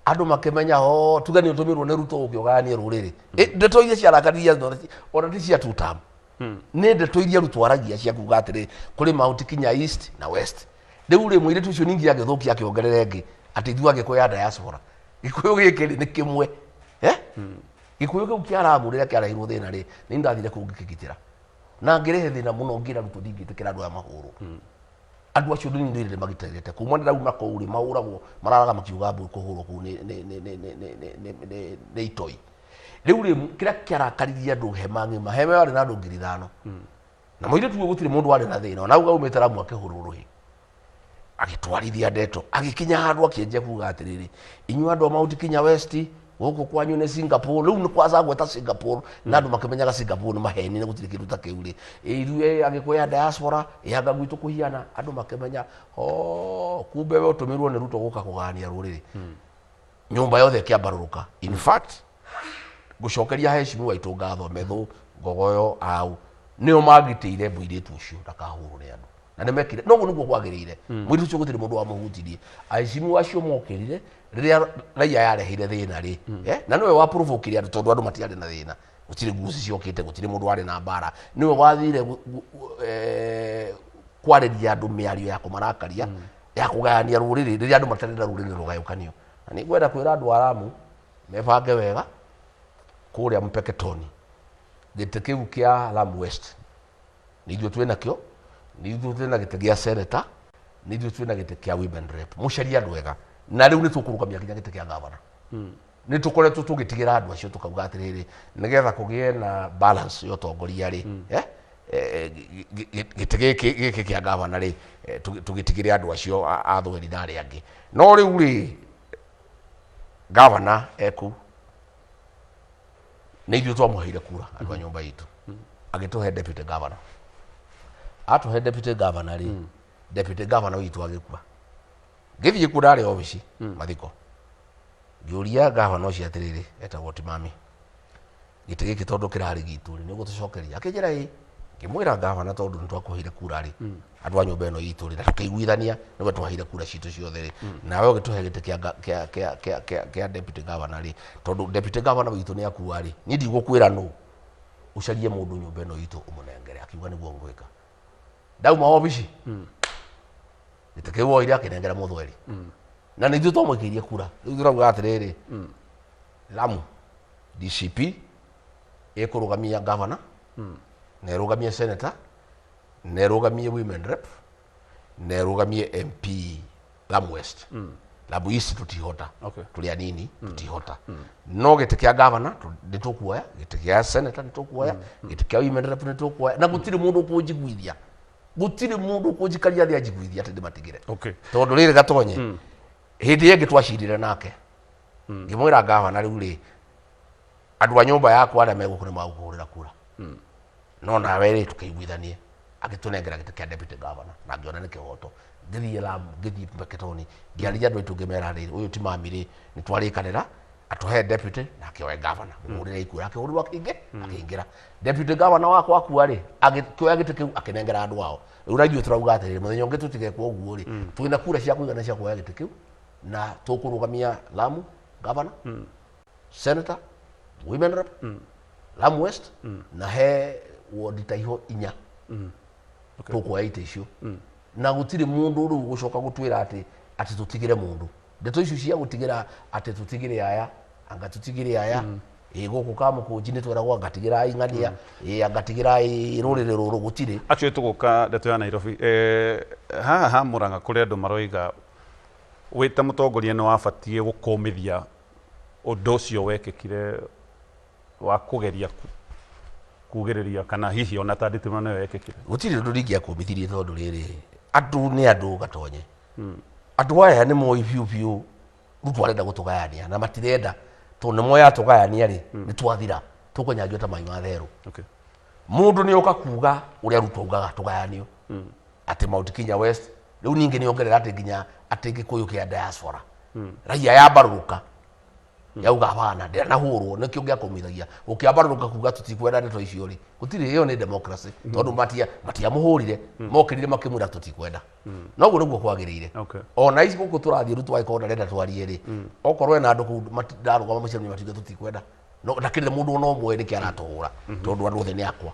andu makimenya ho tugani utumirwo ni Ruto ukiogania ruriri ndeto iria ciarakariria ona ti cia tutam ni ndeto iria rutwaragia cia kuga atiri kuri Mount Kenya East na West riu ri mwire tucio ningi agithukia akiongerere ngi ati ithuĩ Agĩkũyũ diaspora Gĩkũyũ gĩkĩ ni kimwe Gĩkũyũ kĩu kĩaramũrĩra kĩarahirwo thĩna rĩ nĩ ndathire kũu ngĩkĩgitĩra na ngĩrehe thĩna mũno ngira Ruto ndingĩtĩkĩra andũ aya mahũrwo andũ acio nĩ ndĩrĩ magitĩrĩte kuma ndĩrauma kũu rĩ mahũragwo mararaga makiuga mbũ kũhũrwo kũu nĩ itoi rĩu rĩ kĩrĩa kĩarakaririe andũ hema ng'ima hema yarĩ na andũ 5,000 na mũirĩtu ũyũ gũtirĩ mũndũ warĩ na thĩna ona auga umĩte Lamu akĩhũrwo rũhĩ agĩtwarithia ndeto agĩkinya handũ akĩenjia kuga atĩrĩrĩ inyuĩ andũ a Mount Kenya West gũkũ kwanyu nĩ Singapore rĩu nĩ kwaca gweta Singapore na andũ makĩmenyaga Singapore nĩ maheni nĩ gũtirĩ kĩndũ ta kĩu rĩ ithuĩ Agĩkũyũ diaspora anga gwitũ kũhiana andũ makĩmenya kumbe we ũtũmirwo nĩ Ruto gũka kũgania rũrĩrĩ nyũmba yothe ĩkĩambarũrũka in fact gũcokeria heshima waitũ ngatho Methũ Ngogoyo au nĩo magitĩire mũirĩtu ũcio ndakahũrwo nĩ andũ na nĩ mekire noguo nĩguo kwagĩrĩire mũirĩtu ũcio gũtirĩ mũndũ wamũhutirie aicimu acio mokĩrire rĩrĩa raia yareheire thĩna rĩ na nĩwe wa provoke andũ tondũ andũ matiarĩ na thĩna gũtirĩ nguci ciokĩte gũtirĩ mũndũ warĩ na mbara nĩwe wathire kwarĩria andũ mĩario ya kũmarakaria ya kũgayania rũrĩrĩ rĩrĩa andũ matarĩ na rũrĩrĩ rũgayũkanio na nĩ ngwenda kwĩra andũ a Lamu mebange wega kũrĩa Mpeketoni gĩtĩ kĩu kĩa Lamu West nĩ ithuĩ twĩnakĩo nĩ ithuĩ twĩna gĩtĩ gĩa seneta nĩ ithuĩ twĩna gĩtĩ kĩa women rep mũcaria andũ wega na rĩu nĩ tũkũrũgamia nginya gĩtĩ kĩa gavana nĩ tũkoretwo tũgĩtigĩra andũ acio tũkauga atĩrĩrĩ nĩgetha kũgĩe na balance ya ũtongoria rĩ gĩtĩ gĩkĩ kĩa gavana rĩ tũgĩtigĩre andũ acio athũgeri na arĩa angĩ no rĩu rĩ gavana eku nĩ ithuĩ twamũheire kura andũ a nyũmba itũ agĩtũhe deputy governor atũhe deputy governor rĩ deputy governor witũ agĩkua ngĩthiĩ kuo ndarĩ obici mathiko ngĩũria governor ũcio atĩrĩrĩ etagwo Timami gĩtĩ gĩkĩ tondũ kĩrarĩ gitũ nĩ ũgũtũcokeria akĩnjĩra ngimwira gavana tondu nitwakuheire kura ri andu a nyumba ino itu ri na tukiguithania niwe twaheire kura citu ciothe ri nawe ugituhe giti kia deputy governor ri tondu deputy governor witu ni akua ri ni ndigukwira no ucarie mundu nyumba ino itu umunengere akiuga niguo ngwika ndauma obici itakiwo ire akinengera muthweri na nithu tomwikirie kura riu turauga atiriri Lamu DCP ikurugamia governor nerugamie senator nerugamie women rep nerugamie MP Lamu West Lamu East tutihota tuli anini tutihota no gite kia governor nitukuoya gite kia senator nitukuoya gite kia women rep nitukuoya na gutiri mundu ukujiguithia gutiri mundu ukujikaria thia jiguithia tindi matigire tondu riri gatonye hindi yengi twacirire nake ngimwira governor riu ri andu a nyumba yakwa aria megukune magukurira kura no nawe ri tukiguithanie agitunengera gite kia deputy governor na ngiona ni kihoto ngithie Lamu ngithie Mpeketoni ngiarithia andu aitu ngimera riri uyu ti mami ri ni twarikanira atuhe deputy na kioe governor murire ikura akihurirwa kinge akingira deputy governor wakwa akua ri agikioya gite kiu akinengera andu ao riu na ithuĩ turauga atiriri muthenya ungi tutigekwo uguo ri twina kura cia kuigana cia kuoya gite kiu na tukurugamia Lamu governor senator women rep Lamu West na he ward taiho inya tukuoya ite icio na gutiri mundu riu gucoka gutwira ati tutigire mundu ndeto icio cia gutigira ati tutigire aya anga tutigire aya guku kamukunji ni tweragwo ngatigira ing'ania ngatigira rurire ruru gutiri actually tuguka ndeto ya Nairobi haha Murang'a kuri andu maroiga wita mutongoria no abatie gukomithia undu ucio wekekire wa kugeria kugiriria kana hihi ona ta nditima nayo wekekire gutiri ndu ringia kumithirie tondu riri andu ni andu gatonye andu aya ni moi biu rutu arenda gutugayania na matirenda tondu moya tugayania ri ni twathira tukunyangio ta mai matheru mundu ni oka kuga uria rutu ugaga tugayanio ati Mount Kenya West riu ningi ni ongerera ati nginya ati gikuyu kia diaspora raia ya baruka yauga bana ndera na hurwo nikio ngia kumithagia ukiambaruka kuga tutikwenda ndeto icio ri gutiri iyo ni democracy tondu matia muhurire mokirire makimura tutikwenda no guo niguo kwagirire ona ici guku turathie rutu aikona renda twarie ri okorwe na andu ku ndaruga maciaro matiga tutikwenda no ndakirire mundu no mwe niki aratuhura tondu andu othe ni akwa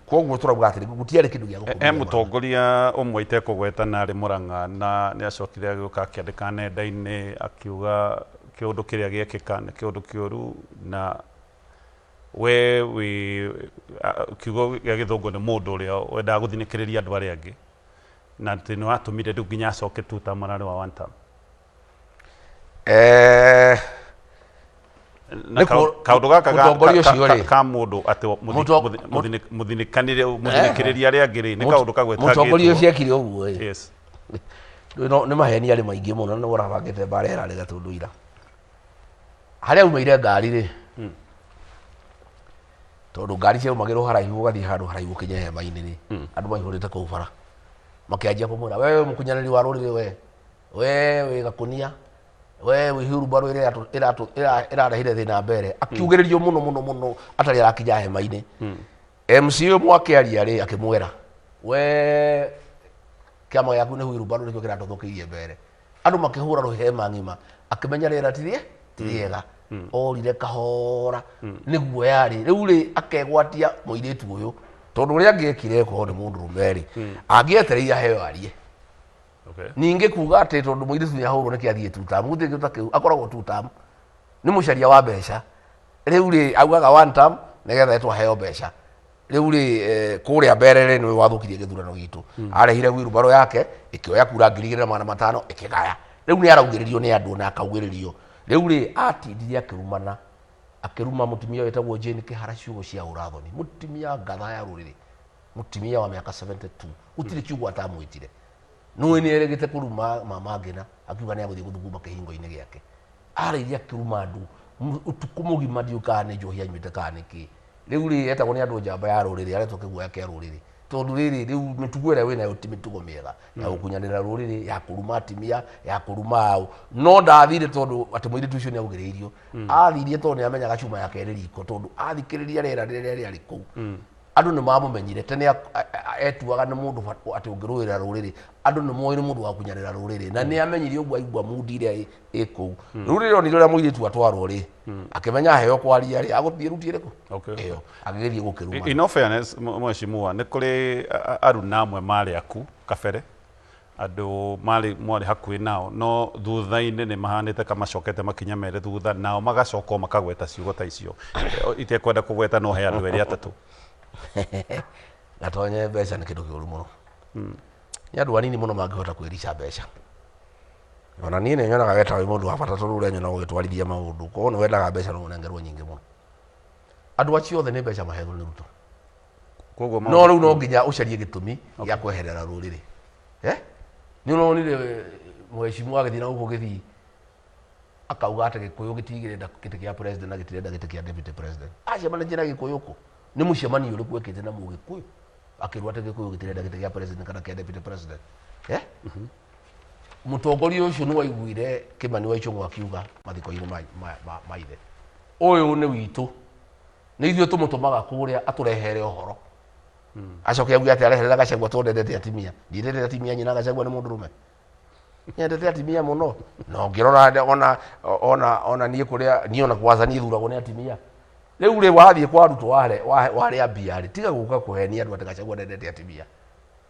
koguo turauga atiri gutiere kindu gia guku mutongoria umwe itekugwetana ari Murang'a na ni acokire agiuka akiandika nenda-ini akiuga kiundu kiria giekika ni kiundu kiuru na we kiugo gia githungu ni mundu uria wendaga guthinikiriria andu aria angi na ati ni watumire riu nginya acoke tuta marari wa one term kaundu gaka ka mundu ati muthinikiriria aria angi ri ni kaundu kagweta mutongoria ucio ekire uguo yes no ni maheni ari maingi muno ni urabangite barera ri gatundu ira haria umaire ngari ri tondu ngari cia umagirwo haraihu ugathie handu haraihu kinya hema-ini ri andu maihurite kuu bara makianjia kumwira wewe mukunyaniri wa ruriri we gakunia we wihuru baro irarehire thina mbere akiugiririo muno atari arakinya hema-ini MC mwakiaria ri akimwira we kiama yaku ni wihuru baro nikio kiratuthukirie mbere andu makihura ruhema ngima akimenya rira tiriega orire kahora niguo yari riu ri akegwatia muiritu uyu tondu ria angekire ko ni mundu rumeri angietereire heo arie ninge kuga ati tondu muiritu ni ahurwo niki athie tutam gutige takiu akoragwo tutam ni mucaria wa mbeca riu ri augaga one term nigetha etwa heo mbeca riu ri kuria mbere ni wathukirie githurano gitu arehire wirubaro yake ikioya kura 2,500 ikigaya riu ni araugiririo ni andu na akaugiririo riu ri atindirie akiruma mutimia wetagwo Jane Kihara ciugo cia urathoni mutimia ngatha ya ruriri mutimia wa miaka 72 utire ciugo atamwitire no ni eregete kuruma mama ngina akiuga ni aguthie guthuguma kihingo-ini giake arairia kiruma andu utukumugi diuka ni njohia nyuite kaniki riu ri etagwo ni andu njamba ya ruriri aretwo kiguoya kia ruriri tondu riri riu mitugo ira wina yo ti mitugo miega ya gukunyanira ruriri ya kuruma atimia ya kuruma au no ndathire tondu ati muiritu ucio ni augiriirio athirie tondu ni amenyaga cuma yake ri riko tondu athikiriria rera riria riari kuu andu ni mamumenyire tene etuaga ni mundu ati ungirurira ruriri andu ni moire mundu wa kunyarira ruriri na ni amenyire uguo aigua mudi ria iku ruriri oni ria muiritu atwarwo ri akimenya heo kwaria ri aguthie ruti riku iyo agithie gukiruma. In all fairness mweshimua ni kuri aruna amwe mari aku kabere andu mwari hakuhi nao no thutha-ini ni mahanite kamacokete makinya mere thutha nao magacoka makagweta ciugo ta icio itekwenda kugweta no he andu eri atatu gatonye mbeca ni kindu kiuru muno ni andu anini muno mangihota kwirica mbeca ona nie ni nyonaga weta wi mundu wa bata tondu uria nyona ugitwarithia maundu ko no wendaga mbeca no unengerwo nyingi muno andu acio othe ni mbeca mahetwo ni Ruto koguo no riu no nginya ucarie gitumi gia kweherera ruriri ni uronire mweshimua agithii na guko githii akauga ati Gikuyu gitigirenda giti kia president na gitirenda giti kia deputy president acemanirie na Gikuyu ku ni mucemanio uriku ekite na Mugikuyu akirwa ati Gikuyu gitirenda giti kia president kana kia deputy president mutongoria ucio ni waiguire Kimani wa Ichung'wa akiuga mathiko-ini maithe uyu ni witu ni ithuĩ tumutumaga kuria aturehere uhoro acoke auge ati areherera Gachagua tondendete atimia ndirendete atimia nyina Gachagua ni mundurume nyendete atimia muno no ngirora ona nie kuria nie ona kwaza nie thuragwo ni atimia riu ri wathie kwa Ruto ware ambia tiga guka kuhenia andu ati Gachagua ndendete atimia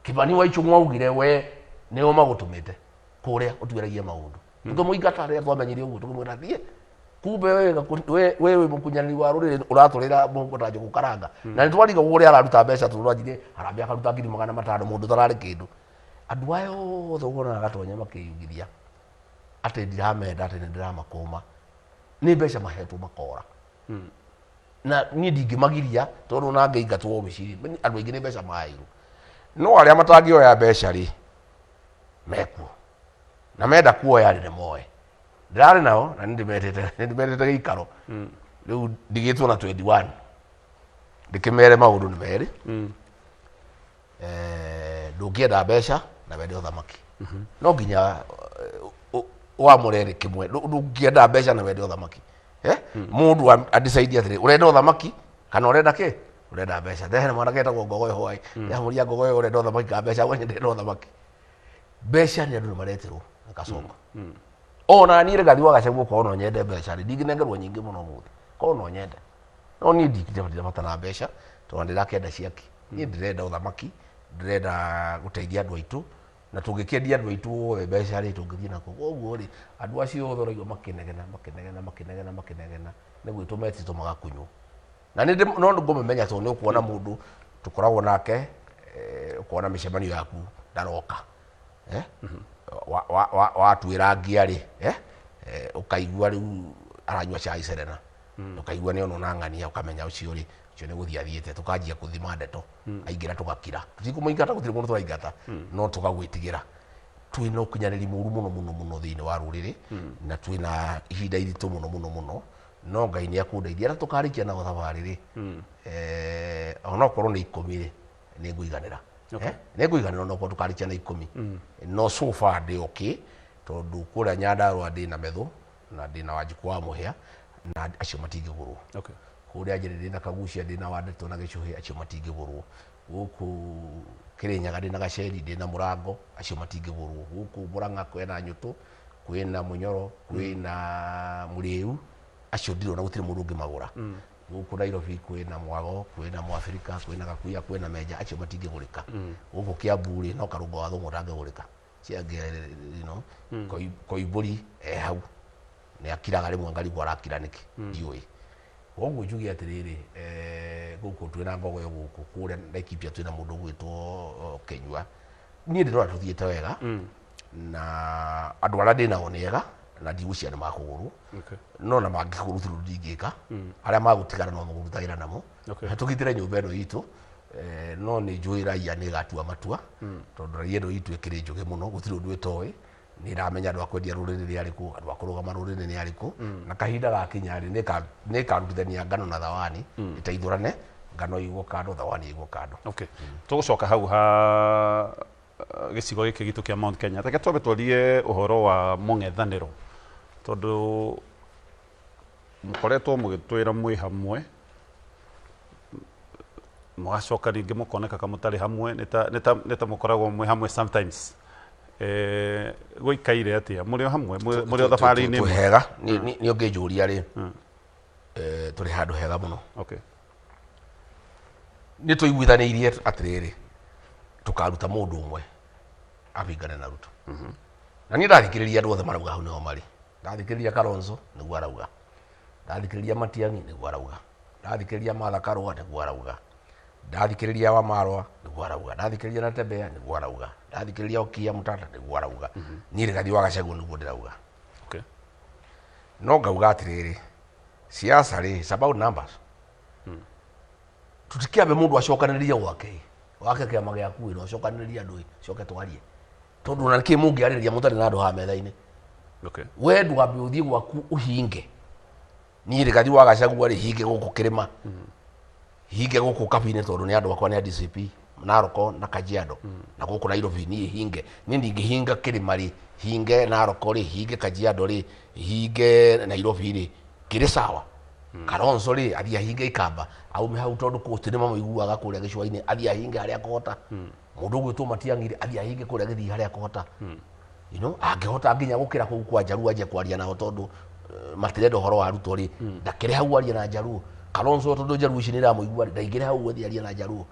Kimani wa Ichung'wa augire we nio magutumite kuria utwiragie maundu tukimuingata ria twamenyire uguo tukimwira thie kumbe wewe mukunyaniri wa ruriri uraturira mungota njugu karanga na nitwariga uria araruta mbeca turwajire arambia akaruta 500,000 mundu tarari kindu andu ayo thogora gatonya makiyugithia ati ndiramenda ati ndiramakuma ni mbeca mahetwo makora na ni ndingimagiria tondu na ngeingatwo obiciri andu aingi ni mbeca mairu no aria matangioya mbeca ri mekuo na menda kuoya ri moe ndirari nao na ndimetete gikaro riu ndigitwo na 21 ndikimere maundu ni meri ndungienda mbeca na wende uthamaki no nginya wamurere kimwe ndungienda mbeca na wende uthamaki mundu adecide atiri urenda uthamaki kana urenda ki urenda mbeca thehena mwana getagwo Ngogoyo hwai yamuria Ngogoyo urenda uthamaki ka mbeca wenye ndenda uthamaki mbeca ni andu ni mareterwo akacoka ona ni regathi wa Gachagua ko no nyende mbeca ndinginengerwo nyingi muno muthi ko no nyende no ni ndikite batana mbeca to ndirakenda ciaki ni ndirenda uthamaki ndirenda guteithia andu aitu na tungikendia andu aitu othe mbeca ri tungithie nako koguo ri andu acio othe raigwa makinegena niguo tumeti tumaga kunyu na ni no ngumemenya to ni ukuona mundu tukoragwo nake ukuona micemanio yaku ndaroka watwira ngia ri ukaigua riu aranywa cai Serena ukaigua ni ono na ng'ania ukamenya ucio ri ucio ni guthia thiete tukanjia kuthima ndeto aingira tugakira tutikumuingata gutiri mundu turaingata no tugagwitigira twina ukinyaniri muru muno thiini wa ruriri na twina ihinda iritu muno no Ngai ni akundeithia na tukarikia na thabari ri ona korwo ni 10 ri ni nguiganira ni nguiganira no korwo tukarikia na 10 no so far ndi okay tondu kuria Nyandarua ndi na metho na ndi na Wanjiku wa Muhia na acio matingigurwo kuria njiri ndi na Kagucia ndi na Wandeto na Gicuhi acio matingigurwo guku Kirinyaga ndi na Gaceri ndi na Murango acio matingigurwo guku Murang'a kwena Nyutu kwena Munyoro kwena Muriu acio ndirona gutire mundu ngimagura guku Nairobi kwena Mwago kwena Mwafrika kwena Gakuya kwena Meja acio matingigurika guku Kiambu ri no Karungo wa Thungu ndangigurika ciange Koiburi hau ni akiraga rimwe ngarigwa arakira niki ndiui woguo njugi atiriri guku twina Ngogoyo guku kuria Laikipia twina mundu gwitwo Kenyua ni ndirora tuthiete wega na andu aria ndinao ni ega na ndigucia ni makuguru no na mangikuru thiru ndingika aria magutigara no magurutagira namo tukitire nyumba ino itu no ni njui raia ni gatua matua tondu raia ino itu ikiri njugi muno gutire undu itowi ni ramenya andu akwendia ruriri ni ariku andu akurugama ruriri ni ariku na kahinda gakinya ri ni karutithania ngano na thawani itaithurane ngano igwo kando thawani igwo kando tugucoka hau ha gicigo giki gitu kia Mount Kenya reke twabe twarie uhoro wa mung'ethaniro tondu mukoretwo mugitwira mwi hamwe mwacoka ringi mukoneka kamutari hamwe neta mukoragwo mwe hamwe sometimes guikaire atia muri hamwe muri thabari ni hega ni ongejuria ri turi handu hega muno okay ni tuiguithaniirie atiriri tukaruta mundu umwe abingane na Ruto na ni ndathikiriria andu othe marauga hau nio mari ndathikiriria Kalonzo niguo arauga ndathikiriria Matiang'i niguo arauga ndathikiriria Martha Karua niguo arauga ndathikiriria Wamarwa niguo arauga ndathikiriria Natembeya niguo arauga ndathikiriria Okia Mutata niguo arauga ni Rigathi wa Gachagua niguo ndirauga okay no ngauga atiriri siasa ri it's about numbers tutikiambe mundu acokaniriria wake kiama giaku ino acokaniriria andu coke twarie tondu na ki mungi ariria mutari na andu ha metha-ini okay we ndwambe uthie gwaku uhinge ni Rigathi wa Gachagua ri hinge guku kirima hinge guku kabine tondu ni andu akwa ni DCP Naroko na Kajiado na guku Nairobi ni hinge ni ndingihinga kirima ri hinge Naroko ri hinge Kajiado ri hinge Nairobi ri kiri sawa Kalonzo ri athia hinge Ikamba aume hau tondu kutinima muiguaga kuria gicwa-ini athia hinge haria kuhota mundu gwitwo Matiang'i ri athia hinge kuria githi haria kuhota you know angihota nginya gukira kuu kwa Jaruo aje kwaria nao tondu matirenda horo wa Ruto ri ndakire hau aria na Jaruo Kalonzo tondu Jaruo ici nira muigua ndaigire hau athia aria na Jaruo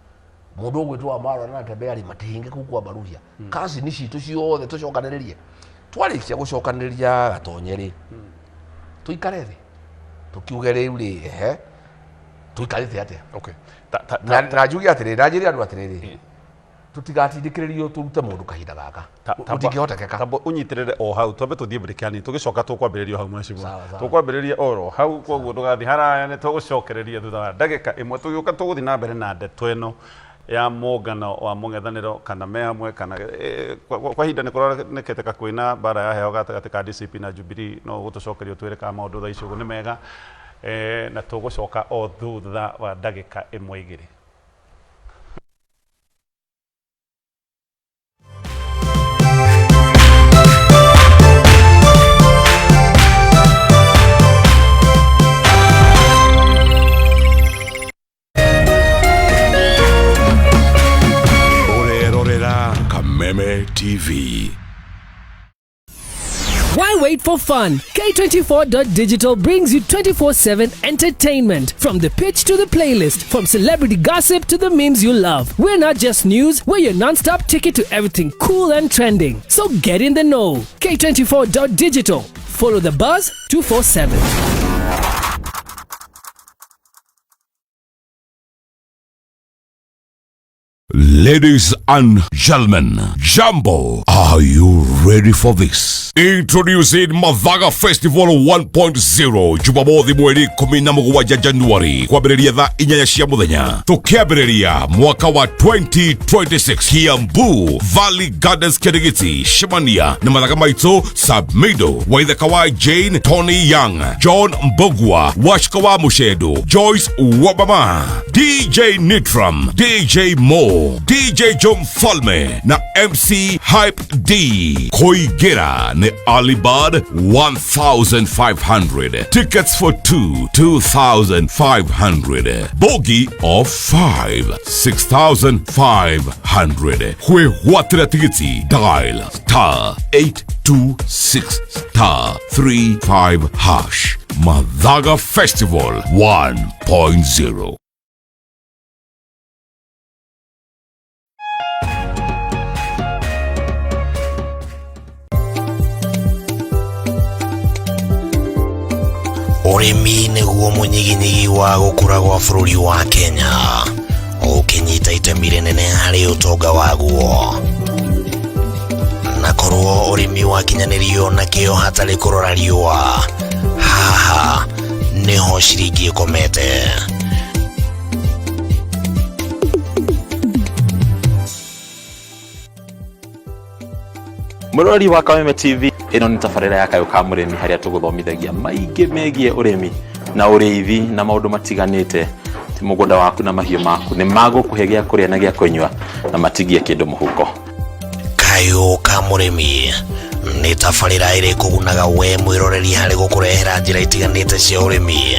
mundu gwitwo Wamarwa na Natembeya ri matihinge kuu kwa Baruria kasi ni citu ciothe tucokaniririe twarikia gucokaniriria gatonye ri tuikare thi tukiuge riu ri tuikarite atia okay na njuge atiriri najiri andu atiriri tutigatindikiririo turute mundu kahinda gaka utingihotekeka tambo unyitirire o hau twambe tuthie breakani tugicoka tukwambiriria hau mwecimu tukwambiriria oro hau koguo ndugathi haraya ni tugucokereria thutha wa ndagika imwe tugiuka tuguthi na mbere na ndeto ino ya mungano wa mung'ethaniro kana me hamwe kana kwa hinda ni kuronekete ka kwina bara ya heo gatagati ka DCP na Jubilee no gutucokerio twire ka maundu tha icio ni mega na tugucoka o thutha wa ndagika imwe igiri. Kameme TV. Why wait for fun? K24.digital brings you 24/7 entertainment. From the pitch to the playlist, from celebrity gossip to the memes you love. We're not just news, we're your non-stop ticket to everything cool and trending. So get in the know. K24.digital. Follow the buzz 247. Ladies and gentlemen, Jambo, are you ready for this? Introducing Mathaga Festival 1.0 Jumamothi mweri 17 Januari kwambĩrĩria thaa 4 cia mũthenya tukiambĩrĩria mwaka wa 2026 Kiambu Valley Gardens Kirigiti Shimania na mathaga maitũ Submido Waithaka wa Jane Tony Young John Mbogwa Washka wa Mushedo Joyce Wabama DJ Nitram DJ Mo DJ Jom Falme na MC Hype D Koigera ne Alibad 1,500 tickets for 2,500 bogey of 5 6,500 kwe watira tigiti dial *826*35# Mathaga Festival 1.0. Urimi niguo munyiginyigi wa gukura gwa bururi wa Kenya ukinyita itemi rinene hari utonga waguo na korwo urimi wakinyanirio na kio hatari kurora riua haha niho ciringi ikomete. Murori wa Kameme TV ino ni tafarira ya kayo ka murimi haria tuguthomithagia maingi megie urimi na uriithi na maundu matiganite ti mugunda waku na mahiu maku ni magukuhe gia kuria na gia kunywa na matigie kindu muhuko. Kayo ka murimi ni tafarira iri kugunaga we mwiroreri hari gukurehera njira itiganite cia urimi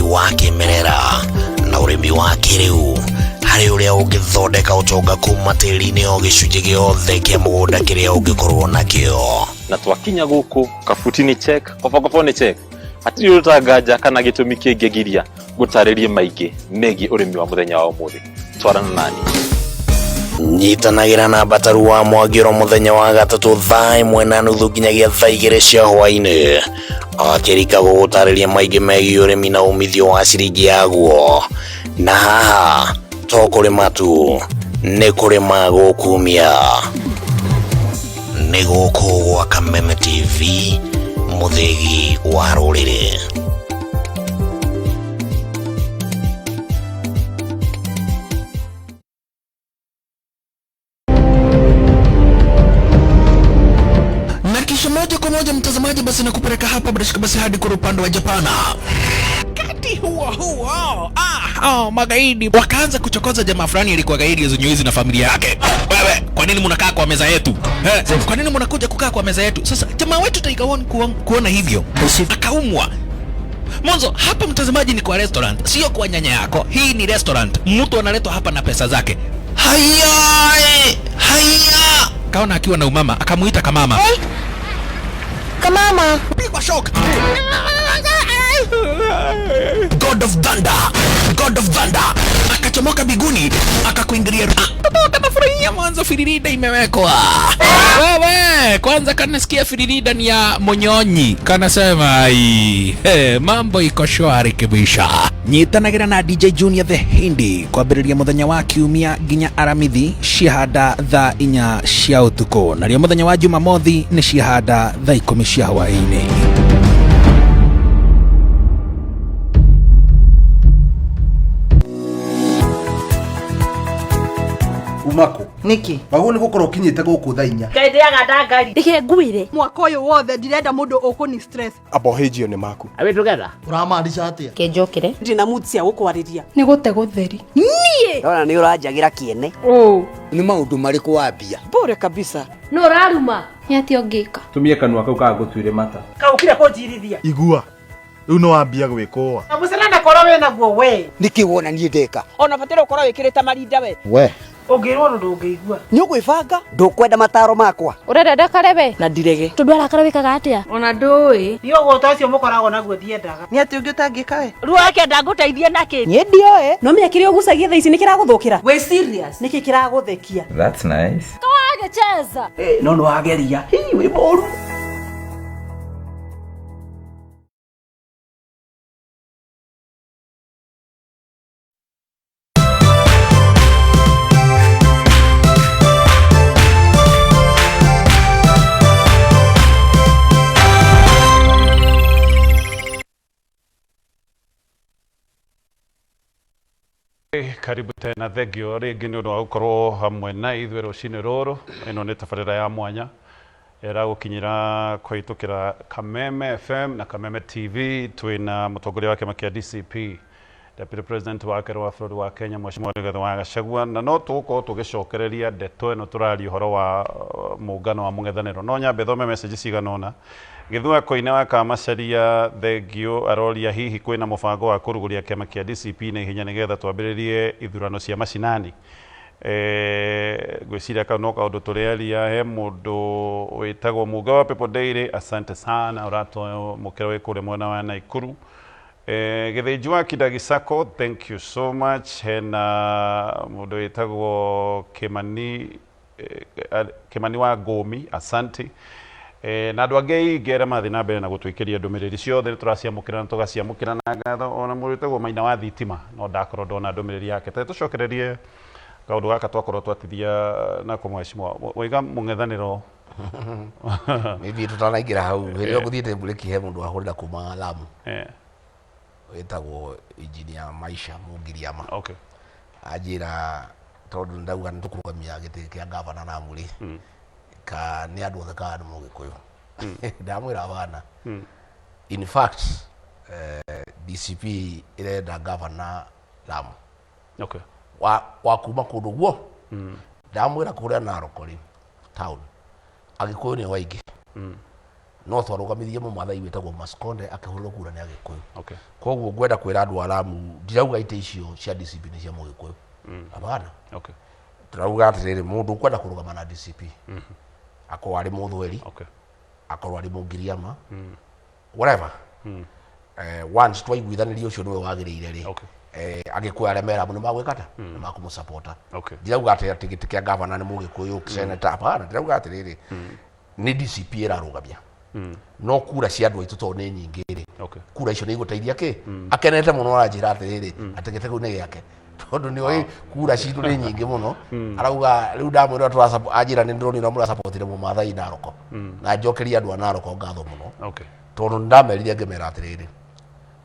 wa kimerera na urimi wa kiriu hari uria ungithondeka utonga kuma tiri-ini o gicunji giothe kia mugunda kiria ungikorwo nakio. Na twakinya guku kabutini check kopokoponi check atiri utangaja kana gitumi kingigiria gutaririe maingi megi urimi wa muthenya wa umuthi. Twarana nani nyitanagira na Bataru wa Mwagiro muthenya wa gatatu thaa 1:30 nginyagia thaa 2 cia hwaini akirika gutariria maingi megi urimi na umithio wa ciringi yaguo. Na haha to kurima tu ni kurima gukumia. Ni guku gwa Kameme TV, muthegi wa rurire. Moja kwa moja mtazamaji, basi nakupeleka hapa basi hadi kwa upande wa Japana. Kati huo magaidi wakaanza kuchokoza jamaa fulani alikuwa gaidi ya Zunyuizi na familia yake. Wewe, kwa nini mnakaa kwa meza yetu? Kwa nini mnakuja kukaa kwa meza yetu? Sasa jamaa wetu Tiger One kuona hivyo akaumwa. Mwanzo hapa mtazamaji ni kwa restaurant, sio kwa nyanya yako. Hii ni restaurant. Mtu analetwa hapa na pesa zake. Haya! Kaona akiwa na umama, akamuita kamama. Kamama, pigwa shock. God of Thunder. Akachomoka biguni, akakuingilia. Kana furahia mwanzo firirida imewekwa. Wewe, kwanza kanasikia firirida ni ya Monyonyi. Kanasema mambo iko shwari kabisa. Nyitanagira na DJ Junior the Hindi kwa biriria muthenya wa kiumia ginya aramithi ciahanda thaa 4 cia utuko. Na rio muthenya wa Jumamothi ni ciahanda thaa 10 cia hwaini. Umako niki bahu ni gukora ukinyite guku thaa 4 kaide ya gadangari dike nguire mwaka uyu wothe ndirenda mundu ukuni stress abohejio ni maku awe together uramaanisha atia kenjokire ndina mutsia gukwariria ni gute gutheri nie ona ni uranjagira kiene ni maundu mariku wambia bure kabisa no raruma ni ati ongika tumie kanwa kau ka gutuire mata kaukire kunjirithia igua riu no wambia gwikoa na muselanda koro we naguo we niki wona nie ndeka ona batire ukoro wikirite marinda we ongirwo ndungigua ni ugwibanga ndukwenda mataro makwa urenda karebe na ndirege tudwara karebe kagatia ona ndui ni ugo ucio mukorago naguo thiendaga ni ati ungi utangika we ruo yake ndaguteithia naki ni ndioe no mia kire ugucagia thaa ici ni kiraguthukira we serious niki kiraguthekia that's nice kawage cheza no wageria hii we moru Karibu tena thegio ringi ni undu wa gukorwo hamwe na ithuĩ rũcinĩ rũrũ. Ĩno nĩ tabarĩra ya mwanya ĩragũkinyĩra kũhĩtũkĩra Kameme FM na Kameme TV. Twĩna mũtongoria wa kĩama kĩa DCP, Deputy President wa kerĩ wa bũrũri wa Kenya, Mheshimiwa Rigathi wa Gachagua, na no tũgũkorwo tũgĩcokereria ndeto ĩno tũraria ũhoro wa mũngano wa mũng'ethanĩro. No nyambe thome message cigana ũna. Githua koine wa Kamacharia thegio aroria hihi kwina mubango wa kuruguria kĩama kĩa DCP na ihenya nigetha twambĩrĩrie ithurano cia macinani. Gwĩciria kau no kaũndũ tũrĩaria he mũndũ wĩtagwo Muga wa People Daily. Asante sana ũratoyo mũkĩra wĩ kũrĩa mwena wa Naikuru. Gĩthĩnji wa Kidagi Sacco, thank you so much. Hena mũndũ wĩtagwo Kimani wa Gomi, asante. Na andũ angĩ ngera mathi na mbere na gũtwĩkĩria ndũmĩrĩri ciothe tũraciamũkĩra na tũgaciamũkĩra na ngatho. Ona mũndũ wĩtagwo Maina wa Thitima no ndakorwo ndona ndũmĩrĩri yake. Tũcokererie kaũndũ gaka twakorwo twatithia nako mheshimiwa wĩga mũng'ethanĩro. Maybe tutanaingira hau rĩrĩa gũthiĩte mbũrĩki he mũndũ wahũrĩra kuma Lamu wĩtagwo Engineer Maisha Mungiriama. Okay. Anjĩra tondũ ndauga nĩ tũkũrũgamia gĩtĩ kĩa ngavana Lamu-rĩ ka nĩ andũ othe kana nĩ Mũgĩkũyũ. Ndamwĩra bana in fact DCP ĩrenda ngavana Lamu. Okay. Wa kuma kũndũ guo ndamwĩra kũrĩa Narok-rĩ town Agĩkũyũ nĩ waingĩ no twarũgamithie mũmathai wĩtagwo Maskonde akĩhũrwo kura nĩ Agĩkũyũ. Okay. Koguo ngwenda kwĩra andũ a Lamu ndirauga itĩ icio cia DCP nĩ cia Mũgĩkũyũ. abana okay turauga atiriri mundu kwenda kurugama na DCP ako ari muthweri okay ako ari mugiriama whatever once twaiguithanirio ucio niwe wagirire ri agikuya remera muno magwikata makumusupport okay ndirauga ati giti kia governor ni mugikuyu senator apana ndirauga atiriri ni DCP irarugamia no kura cia andu aitu to ni nyingi ri kura icio ni iguteithia ki akenete muno aranjira atiriri ategete ku ni giake tondu ni oi kura citu ni nyingi muno arauga riu ndamwira twa ajira ni ndroni no mura supportire mu mathai Naroko na njokeria andu a Naroko ngatho muno tondu ndamerire ngemera atiriri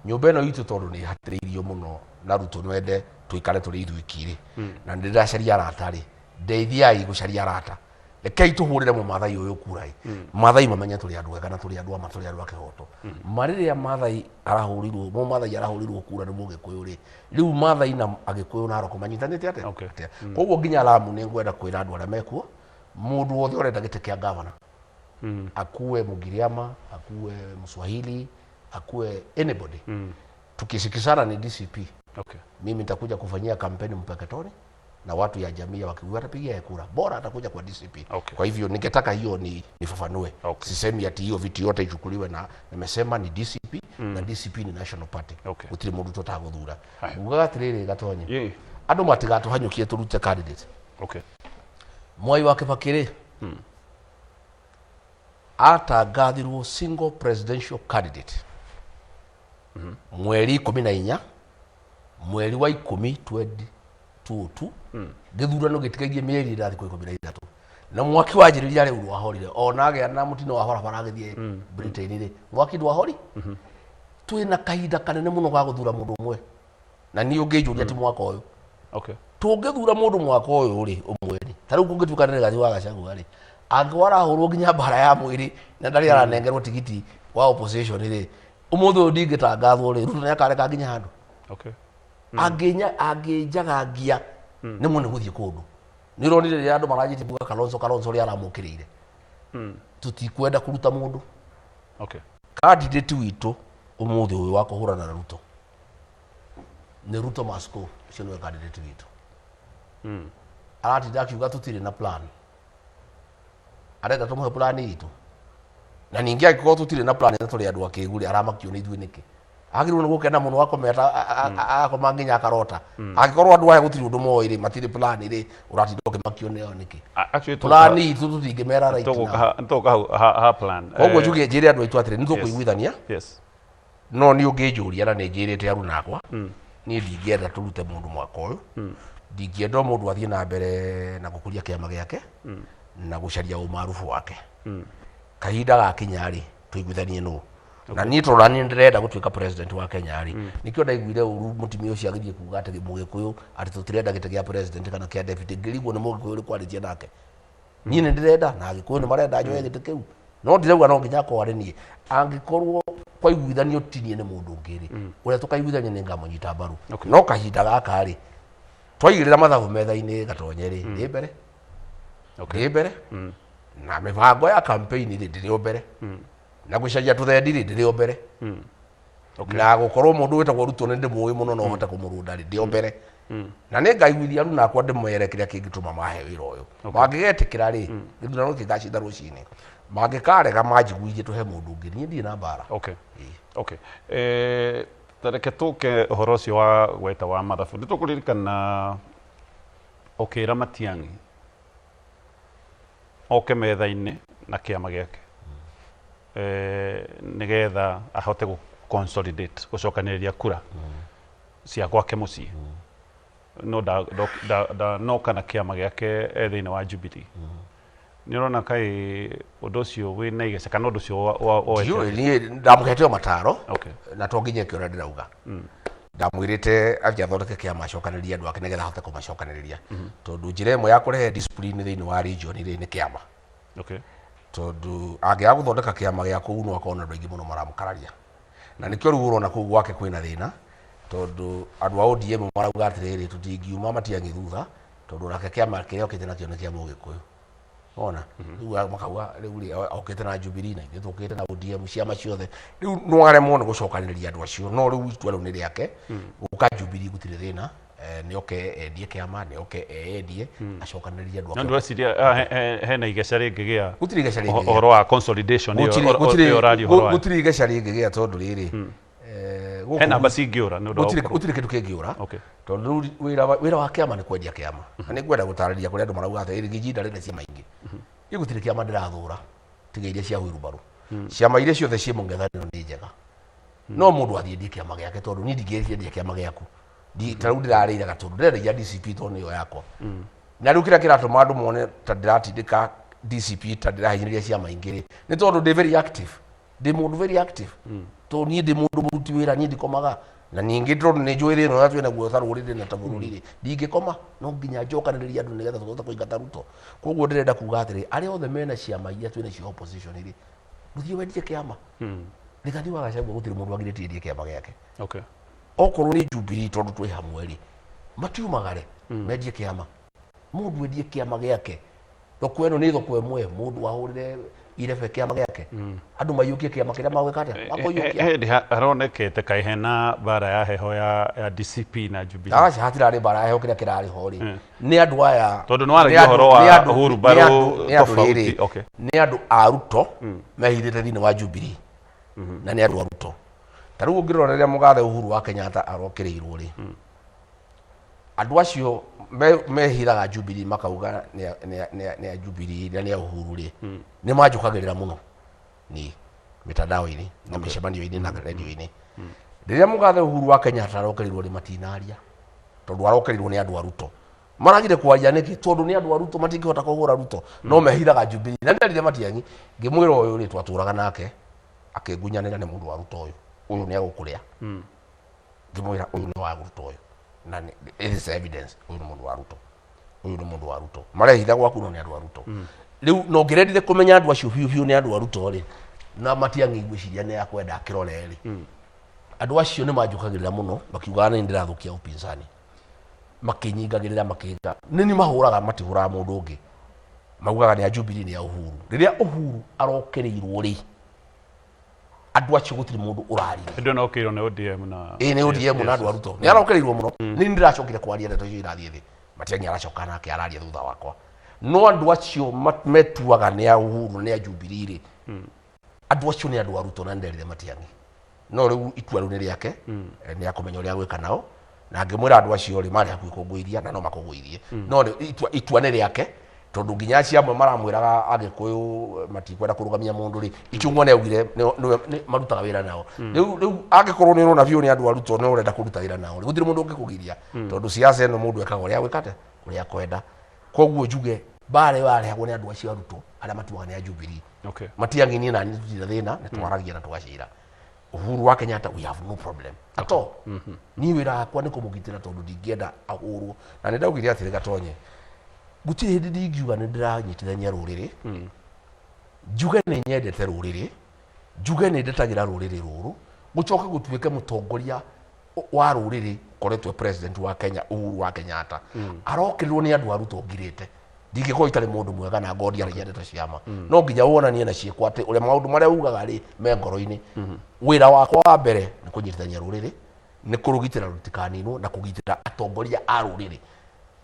nyumba ino itu tondu ni hatiriirio muno na ruto nwende tuikare turi ithuikiri na ndiracaria arata ri ndeithiai gucaria arata rekei tuhurire mu mathai uyu kurai mathai mamenya turi andu ega na turi andu ama turi andu akihoto mariria mathai arahurirwo mu mathai arahurirwo kura ni mugikuyu ri riu mathai na agikuyu na Naroko manyitanite ate koguo nginya Lamu ni ngwenda kwira andu aria mekuo mundu wothe urenda gite kia governor akuwe Mugiriama akuwe Mswahili akuwe anybody tukisikizana ni DCP mimi nitakuja kufanyia kampeni Mpeketoni na watu ya jamii wakiwa watapigia kura bora atakuja kwa DCP kwa hivyo ningetaka hiyo nifafanue sisemi ati hiyo vitu yote ichukuliwe na nimesema ni DCP na DCP ni National Party utiri mundu totaguthura ugatiriri gatonye andu matigatu hanyukie turute candidate Mwai wa Kibaki atangathirwo single presidential candidate mweri 14 mweri wa 10 2022 githurano gitikaigie mieri irathi kwa 13 na mwaki wanjiriria riu rwahorire ona agea na mutino wa hora baragithie Britain ri mwaki ndwahori twina kahinda kanene muno ga guthura mundu umwe na ni ungijuria ti mwaka uyu tungithura mundu mwaka uyu ri umweri tariu kungitukanire gathi wa Gachagua ri angwara hurwo nginya bara ya mwiri na ndari aranengerwo tigiti wa opposition ri umuthu ndingitangathwo ri ruto nakareka nginya handu angijagagia ni mune guthie kundu ni ronire ri andu marajiti buga Kalonzo ri aramukirire tutikwenda kuruta mundu candidate witu umuthu uyu wa kuhurana na Ruto ni Ruto Masko ucio ni candidate witu aratinda akiuga tutire na plan arenda tumuhe plan itu na ningi agiko tutire na plan turi andu akiguri aramakio ni ithui niki agirwo ni gukena muno wakometa akoma nginya akarota agikorwo andu aya gutiri undu moire matire plan ri uratinda ukimakio neo niki plan itu tutingimera right ntoka ha plan koguo juge njire andu aitu atire nitukuiguithania no ni ungijuria na njirite aru nakwa ni ndingienda turute mundu mwaka uyu ndingienda mundu athie na mbere na gukuria kiama giake na gucaria umarufu wake kahinda gakinya ri tuiguithanie no na ni torani ndirenda gutuika president wa Kenya ri nikio ndaiguire uru mutimio cio agithie kuga ati mugikuyu ati tutirenda gite gia president kana kia deputy ngirigwo ni mugikuyu ri kwaritia nake ni ndirenda na agikuyu ni marenda nyoe gite kiu no ndirauga no nginya ko ari ni angikorwo kwa iguithanio tinie ni mundu ngiri uria tukaiguithania ni ngamunyita mbaru no kahinda gaka ri twaigirira mathabu metha-ini gatonye ri ndi mbere ndi mbere na mibango ya campaign ri ndiri mbere na gucaria tuthendi ri ndiri mbere na gukorwo mundu witagwo Ruto ni ndimuwi muno no hote kumurunda ri ndi mbere na ni ngaiguithia ru nakwa ndimwere kiria kingituma mahe wira uyu mangigetikira ri githurano kigacitha rucini mangikarega manjiguithie tuhe mundu ungi ni ndi na mbara tareke tuke uhoro ucio wa gweta wa mathabu nitukuririkana ukira Matiang'i oke metha-ini na kiama giake nigetha ahote gu consolidate gucokaniria kura cia gwake mucii no no kana kiama giake thiini wa Jubilee ni rona kai undu ucio wina igece kana undu ucio ni ndamuketio mataro na tonginye kiora ndirauga ndamwirite athondeke kiama acokaniria andu ake nigetha ahote kumacokaniria tondu njira imwe ya kurehe discipline thiini wa region ri ni kiama tondu angiaga guthondeka kiama gia kuu no akona andu aingi muno maramukararia na nikio riu urona kuu gwake kwina thina tondu andu a ODM marauga atiriri tutingiuma Matiang'i thutha tondu nake kiama kiria okite nakio ni kia Mugikuyu ona riu makauga riu okite na Jubilee na ithu okite na ODM ciama ciothe riu no aremwo ni gucokaniria andu acio no riu itua riu ni riake uka Jubilee gutire thina ni endie kiama ni endie acokanirie andu ndu asiria hena igeca ringigia gutiri igeca ringigia horo wa consolidation iyo radio horo gutiri igeca ringigia tondu riri hena basi ngiura gutiri kindu kingiura tondu wira wa kiama ni kwendia kiama na ni gwenda gutarĩria kuri andu marauga ati ringijinda rinde cia maingi igutiri kiama ndirathura tiga iria cia Wirubaru ciama iria ciothe cie mũng'ethanĩro nĩ njega no mundu athiĩ kiama gĩake tondu ni ndingĩendia kiama gĩaku tarau ndirarĩire gatundu ndĩrendagia DCP tondu nĩyo yakwa na rĩu kĩrĩa kĩratũma andũ mone ta ndiratindĩka DCP ta ndĩrahinyĩrĩria ciama ingĩ nĩ tondu ndĩ very active ndĩ mũndũ very active to niĩ ndĩ mũndũ mũruti wĩra niĩ ndikomaga na ningĩ tondu nĩ njũĩ rĩno twĩna guotha rũrĩrĩ na ta bũrũri ndingĩkoma no nginya njokanĩrĩria andũ nĩgetha tũhote kũingata Ruto koguo ndĩrenda kuga atĩrĩ arĩa othe mena ciama iria twĩna cio opposition rĩ gũthiĩ wendie kĩama Rigathi wa Gachagua gũtirĩ mũndũ agirĩtie kĩama gĩake okorwo nĩ Jubilee tondu twĩ hamwe rĩ matiumagare mendie kĩama mũndũ endie kĩama gĩake thoko ĩno nĩ thoko ĩmwe mũndũ ahũrĩre irebe kĩama gĩake andũ maiyũkie kĩama kĩrĩa magwĩka atĩa makoiyũkia haronekete kaĩ hena bara ya heho ya DCP na Jubilee hatirarĩ bara ya heho kĩrĩa kĩrarĩ ho rĩ nĩ andũ aya tondu nĩ waragia ũhoro wa Uhuru Baru tofauti nĩ andũ a Ruto mehithĩte thĩinĩ wa Jubilee na nĩ andũ a Ruto tarĩu ũngĩrora rĩrĩa mũgathe Uhuru wa Kenyatta arokĩrĩirwo rĩ andũ acio mehithaga Jubilee makauga nĩ Jubilee na nĩ Uhuru rĩ nĩ manjũkagĩrĩra mũno ni mitandao-inĩ na mĩcemanio-inĩ na radio-inĩ rĩrĩa mũgathe Uhuru wa Kenyatta arokĩrĩirwo rĩ matinaria tondu arokĩrĩirwo nĩ andũ a Ruto maragire kwaria nĩkĩ tondu nĩ andũ a Ruto matingĩhota kũhũra Ruto no mehithaga Jubilee na ndarire Matiang'i ngĩmwĩra ũyũ rĩ twatũraga nake akĩngunyanĩra nĩ mũndũ wa Ruto ũyũ nĩ agũkũrĩa ngĩmwĩra ũyũ nĩ wa Ruto ũyũ na it is evidence ũyũ nĩ mũndũ wa Ruto ũyũ nĩ mũndũ wa Ruto marehitha gwaku no nĩ andũ a Ruto rĩu no ngĩrendire kũmenya andũ acio biũ nĩ andũ a Ruto rĩ na Matiang'i ngwĩciria nĩ akwenda akĩrore rĩ andũ acio nĩ manjũkagĩrĩra mũno makiugaga nĩ ndĩrathũkia upinzani makĩnyingagĩrĩra makĩnga nĩ mahũraga matihũraga mũndũ ũngĩ maugaga nĩ a Jubilee nĩ a Uhuru rĩrĩa Uhuru arokĩrĩirwo rĩ andũ acio gũtirĩ mũndũ ũrarire ndĩ no kĩro nĩ ODM na nĩ ODM na andũ a Ruto nĩ arokĩrĩirwo mũno nĩ ndiracokire kwaria ndeto icio irathiĩ thĩ Matiang'i aracoka nake araria thutha wakwa no andũ acio metuaga nĩ a Uhuru nĩ a Jubilee rĩ andũ acio nĩ andũ a Ruto na nderire Matiang'i no rĩu itua rĩu nĩ rĩake nĩ akũmenya ũrĩa gwĩka nao na ngĩmwĩra andũ acio rĩ marĩ hakuhĩ kũngũithia na no makũngũithie no itua nĩ rĩake tondu nginya acio amwe maramwĩraga Agĩkũyũ matikwenda kũrũgamia mũndũ rĩ Ichung'wa nĩ augire marutaga wĩra nao rĩu angĩkorwo nĩ ũrona biũ nĩ andũ a Ruto nĩ ũrenda kũruta wĩra nao rĩ gũtirĩ mũndũ ũngĩkũgiria tondu siasa ĩno mũndũ ekaga ũrĩa gwĩkate ũrĩa kwenda koguo njuge bara ĩyo yarehagwo nĩ andũ acio a Ruto arĩa matuaga nĩ a Jubilee Matiang'i niĩ na niĩ tũtirĩ thĩna nĩ twaragia na tũgacira Uhuru wa Kenyatta we have no problem at all ni wĩra wakwa nĩ kũmũgitĩra tondu ndingĩenda ahũrwo na nĩ ndaugire atĩrĩ Gatonye gũtirĩ hĩndĩ ndingiuga nĩ ndĩranyitithania rũrĩrĩ njuge nĩ nyendete rũrĩrĩ njuge nĩ ndetagĩra rũrĩrĩ rũrũ gũcoke gũtuĩke mũtongoria wa rũrĩrĩ koretwo president wa Kenya Uhuru wa Kenyatta arokĩrĩrwo nĩ andũ a Ruto ngirĩte ndingĩkorwo itarĩ mũndũ mwega na ngondi arĩa ndeto ciama no nginya wonanie na ciĩko atĩ ũrĩa maũndũ marĩa ugaga rĩ me ngoro-inĩ wĩra wakwa wa mbere nĩ kũnyitithania rũrĩrĩ nĩ kũrũgitĩra rũtikaninwo na kũgitĩra atongoria a rũrĩrĩ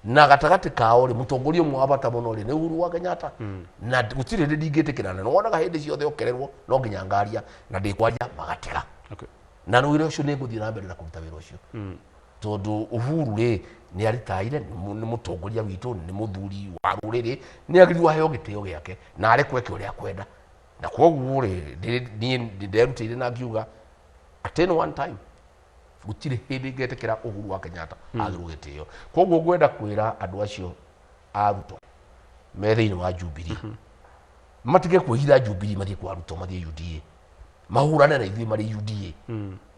na gatagatĩ kao rĩ mũtongoria ũmwe wa bata mũno rĩ nĩ Uhuru wa Kenyatta na gũtirĩ hĩndĩ ndingĩtĩkĩrana nĩ wonaga hĩndĩ ciothe okererwo no nginya ngaria na ndĩkwaria magatiga na wĩra ũcio nĩ ngũthiĩ na mbere na kũruta wĩra ũcio tondu Uhuru rĩ nĩ aritaire nĩ mũtongoria witũ nĩ mũthuri wa rũrĩrĩ nĩ agĩrĩirwo aheo gĩtĩo gĩake na arekwo eke ũrĩa kwenda na koguo rĩ niĩ nderutĩire na ngiuga at any one time gũtirĩ hĩndĩ ngetĩkĩra Uhuru wa Kenyatta agĩrwo gĩtĩo koguo ngwenda kwĩra andũ acio a Ruto me thĩinĩ wa Jubilee matige kwĩhitha Jubilee mathiĩ kwa Ruto mathiĩ UDA mahũrane na ithuĩ marĩ UDA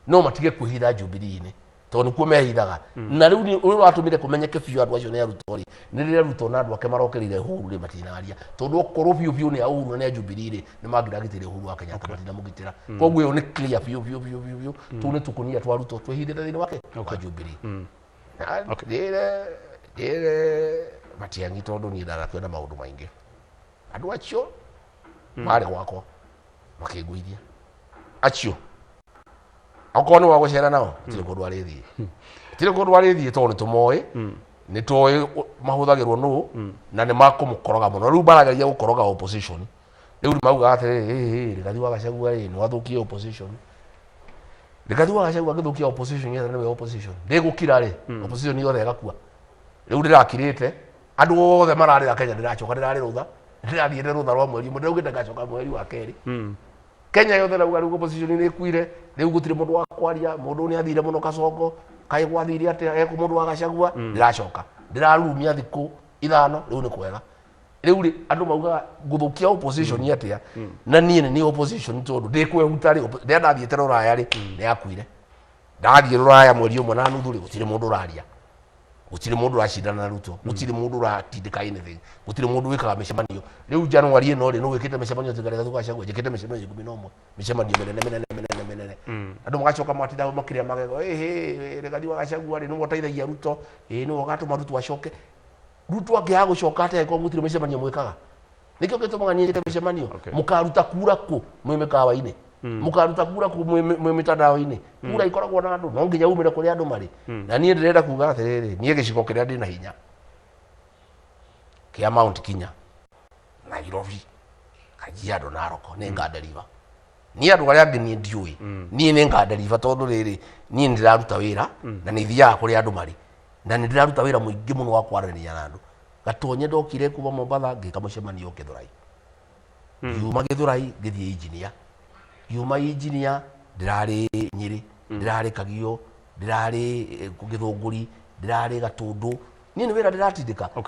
no matige kwĩhitha Jubilee-inĩ tondu kuo mehithaga na rĩu nĩ ũratũmire kũmenyeke biũ andũ acio nĩ a Ruto rĩ nĩ rĩrĩa Ruto na andũ ake marokĩrĩire Uhuru rĩ matinaria tondu okorwo biũ nĩ a Uhuru na nĩ a Jubilee rĩ nĩ mangĩragitĩire Uhuru wa Kenyatta matinamũgitĩra koguo ĩyo nĩ clear biũ tũu nĩ tũkũnia twa Ruto twĩhithĩte thĩinĩ wake wa Jubilee ndĩre Matiang'i tondu niĩ ndanakwenda maũndũ maingĩ andũ acio marĩ gwakwa makĩngũithia acio okorwo nĩ wa gũcera nao tiri mũndũ arĩthiĩ tire ko ndwari thie to ni tumoe ni toy mahuthagirwo no na ni makumukoroga muno riu baragaria gukoroga opposition riu mauga atiri Rigathi wa Gachagua ni wathukie opposition Rigathi wa Gachagua githukia opposition yetha ni opposition ndigukira ri opposition yothe igakua riu ndirakirite andu othe mararira Kenya ndirachoka ndirari rutha ndirathiete rutha rwa mweri umwe ndirugite ngacoka mweri wa keri Kenya yothe rauga riu opposition ni ikuire riu gutire mundu wa kwaria mundu ni athire muno Kasongo kai gwathire atia eko mundu wa Gachagua ndiracoka ndirarumia thiku ithano riu ni kwega riu ri andu mauga guthukia opposition atia na nie ni opposition tondu ndikwehutari ndathiete ruraya ri ni akuire ndathie ruraya mweri umwe na nuthu ri gutire mundu raria gutire mundu racindana na Ruto gutire mundu ratindika anything gutire mundu wikaga micemanio riu January ino ri no wikite micemanio tigare Gachagua jikite micemanio 11 micemanio menene andu magacoka matinda makiria magego Rigathi wa Gachagua ri no goteithagia Ruto no gatuma Ruto acoke Ruto angiaga gucoka ate ko gutire micemanio mwikaga nikio gitumaga nyite micemanio mukaruta kura ku mwimikawa-ini mukaruta kura ku mitandao-ini kura ikoragwo na andu no nginya umire kuri andu mari na nie ndirenda kuga atiriri nie giciko kiria ndina hinya kia Mount Kenya Nairobi Kajiado Narok ni ngaderiva nie andu aria angi nie ndiui nie ni ngaderiva tondu riri nie ndiraruta wira na ni thia kuri andu mari na ni ndiraruta wira muingi muno wa kwaraniria na andu gatonye ndokire kuba Mombasa ngika mucemanio Githurai yuma Githurai ngithie engineer yuma engineer ndirari Nyeri ndirari Kagio ndirari Githunguri ndirari Gatundu nie ni wira ndiratindika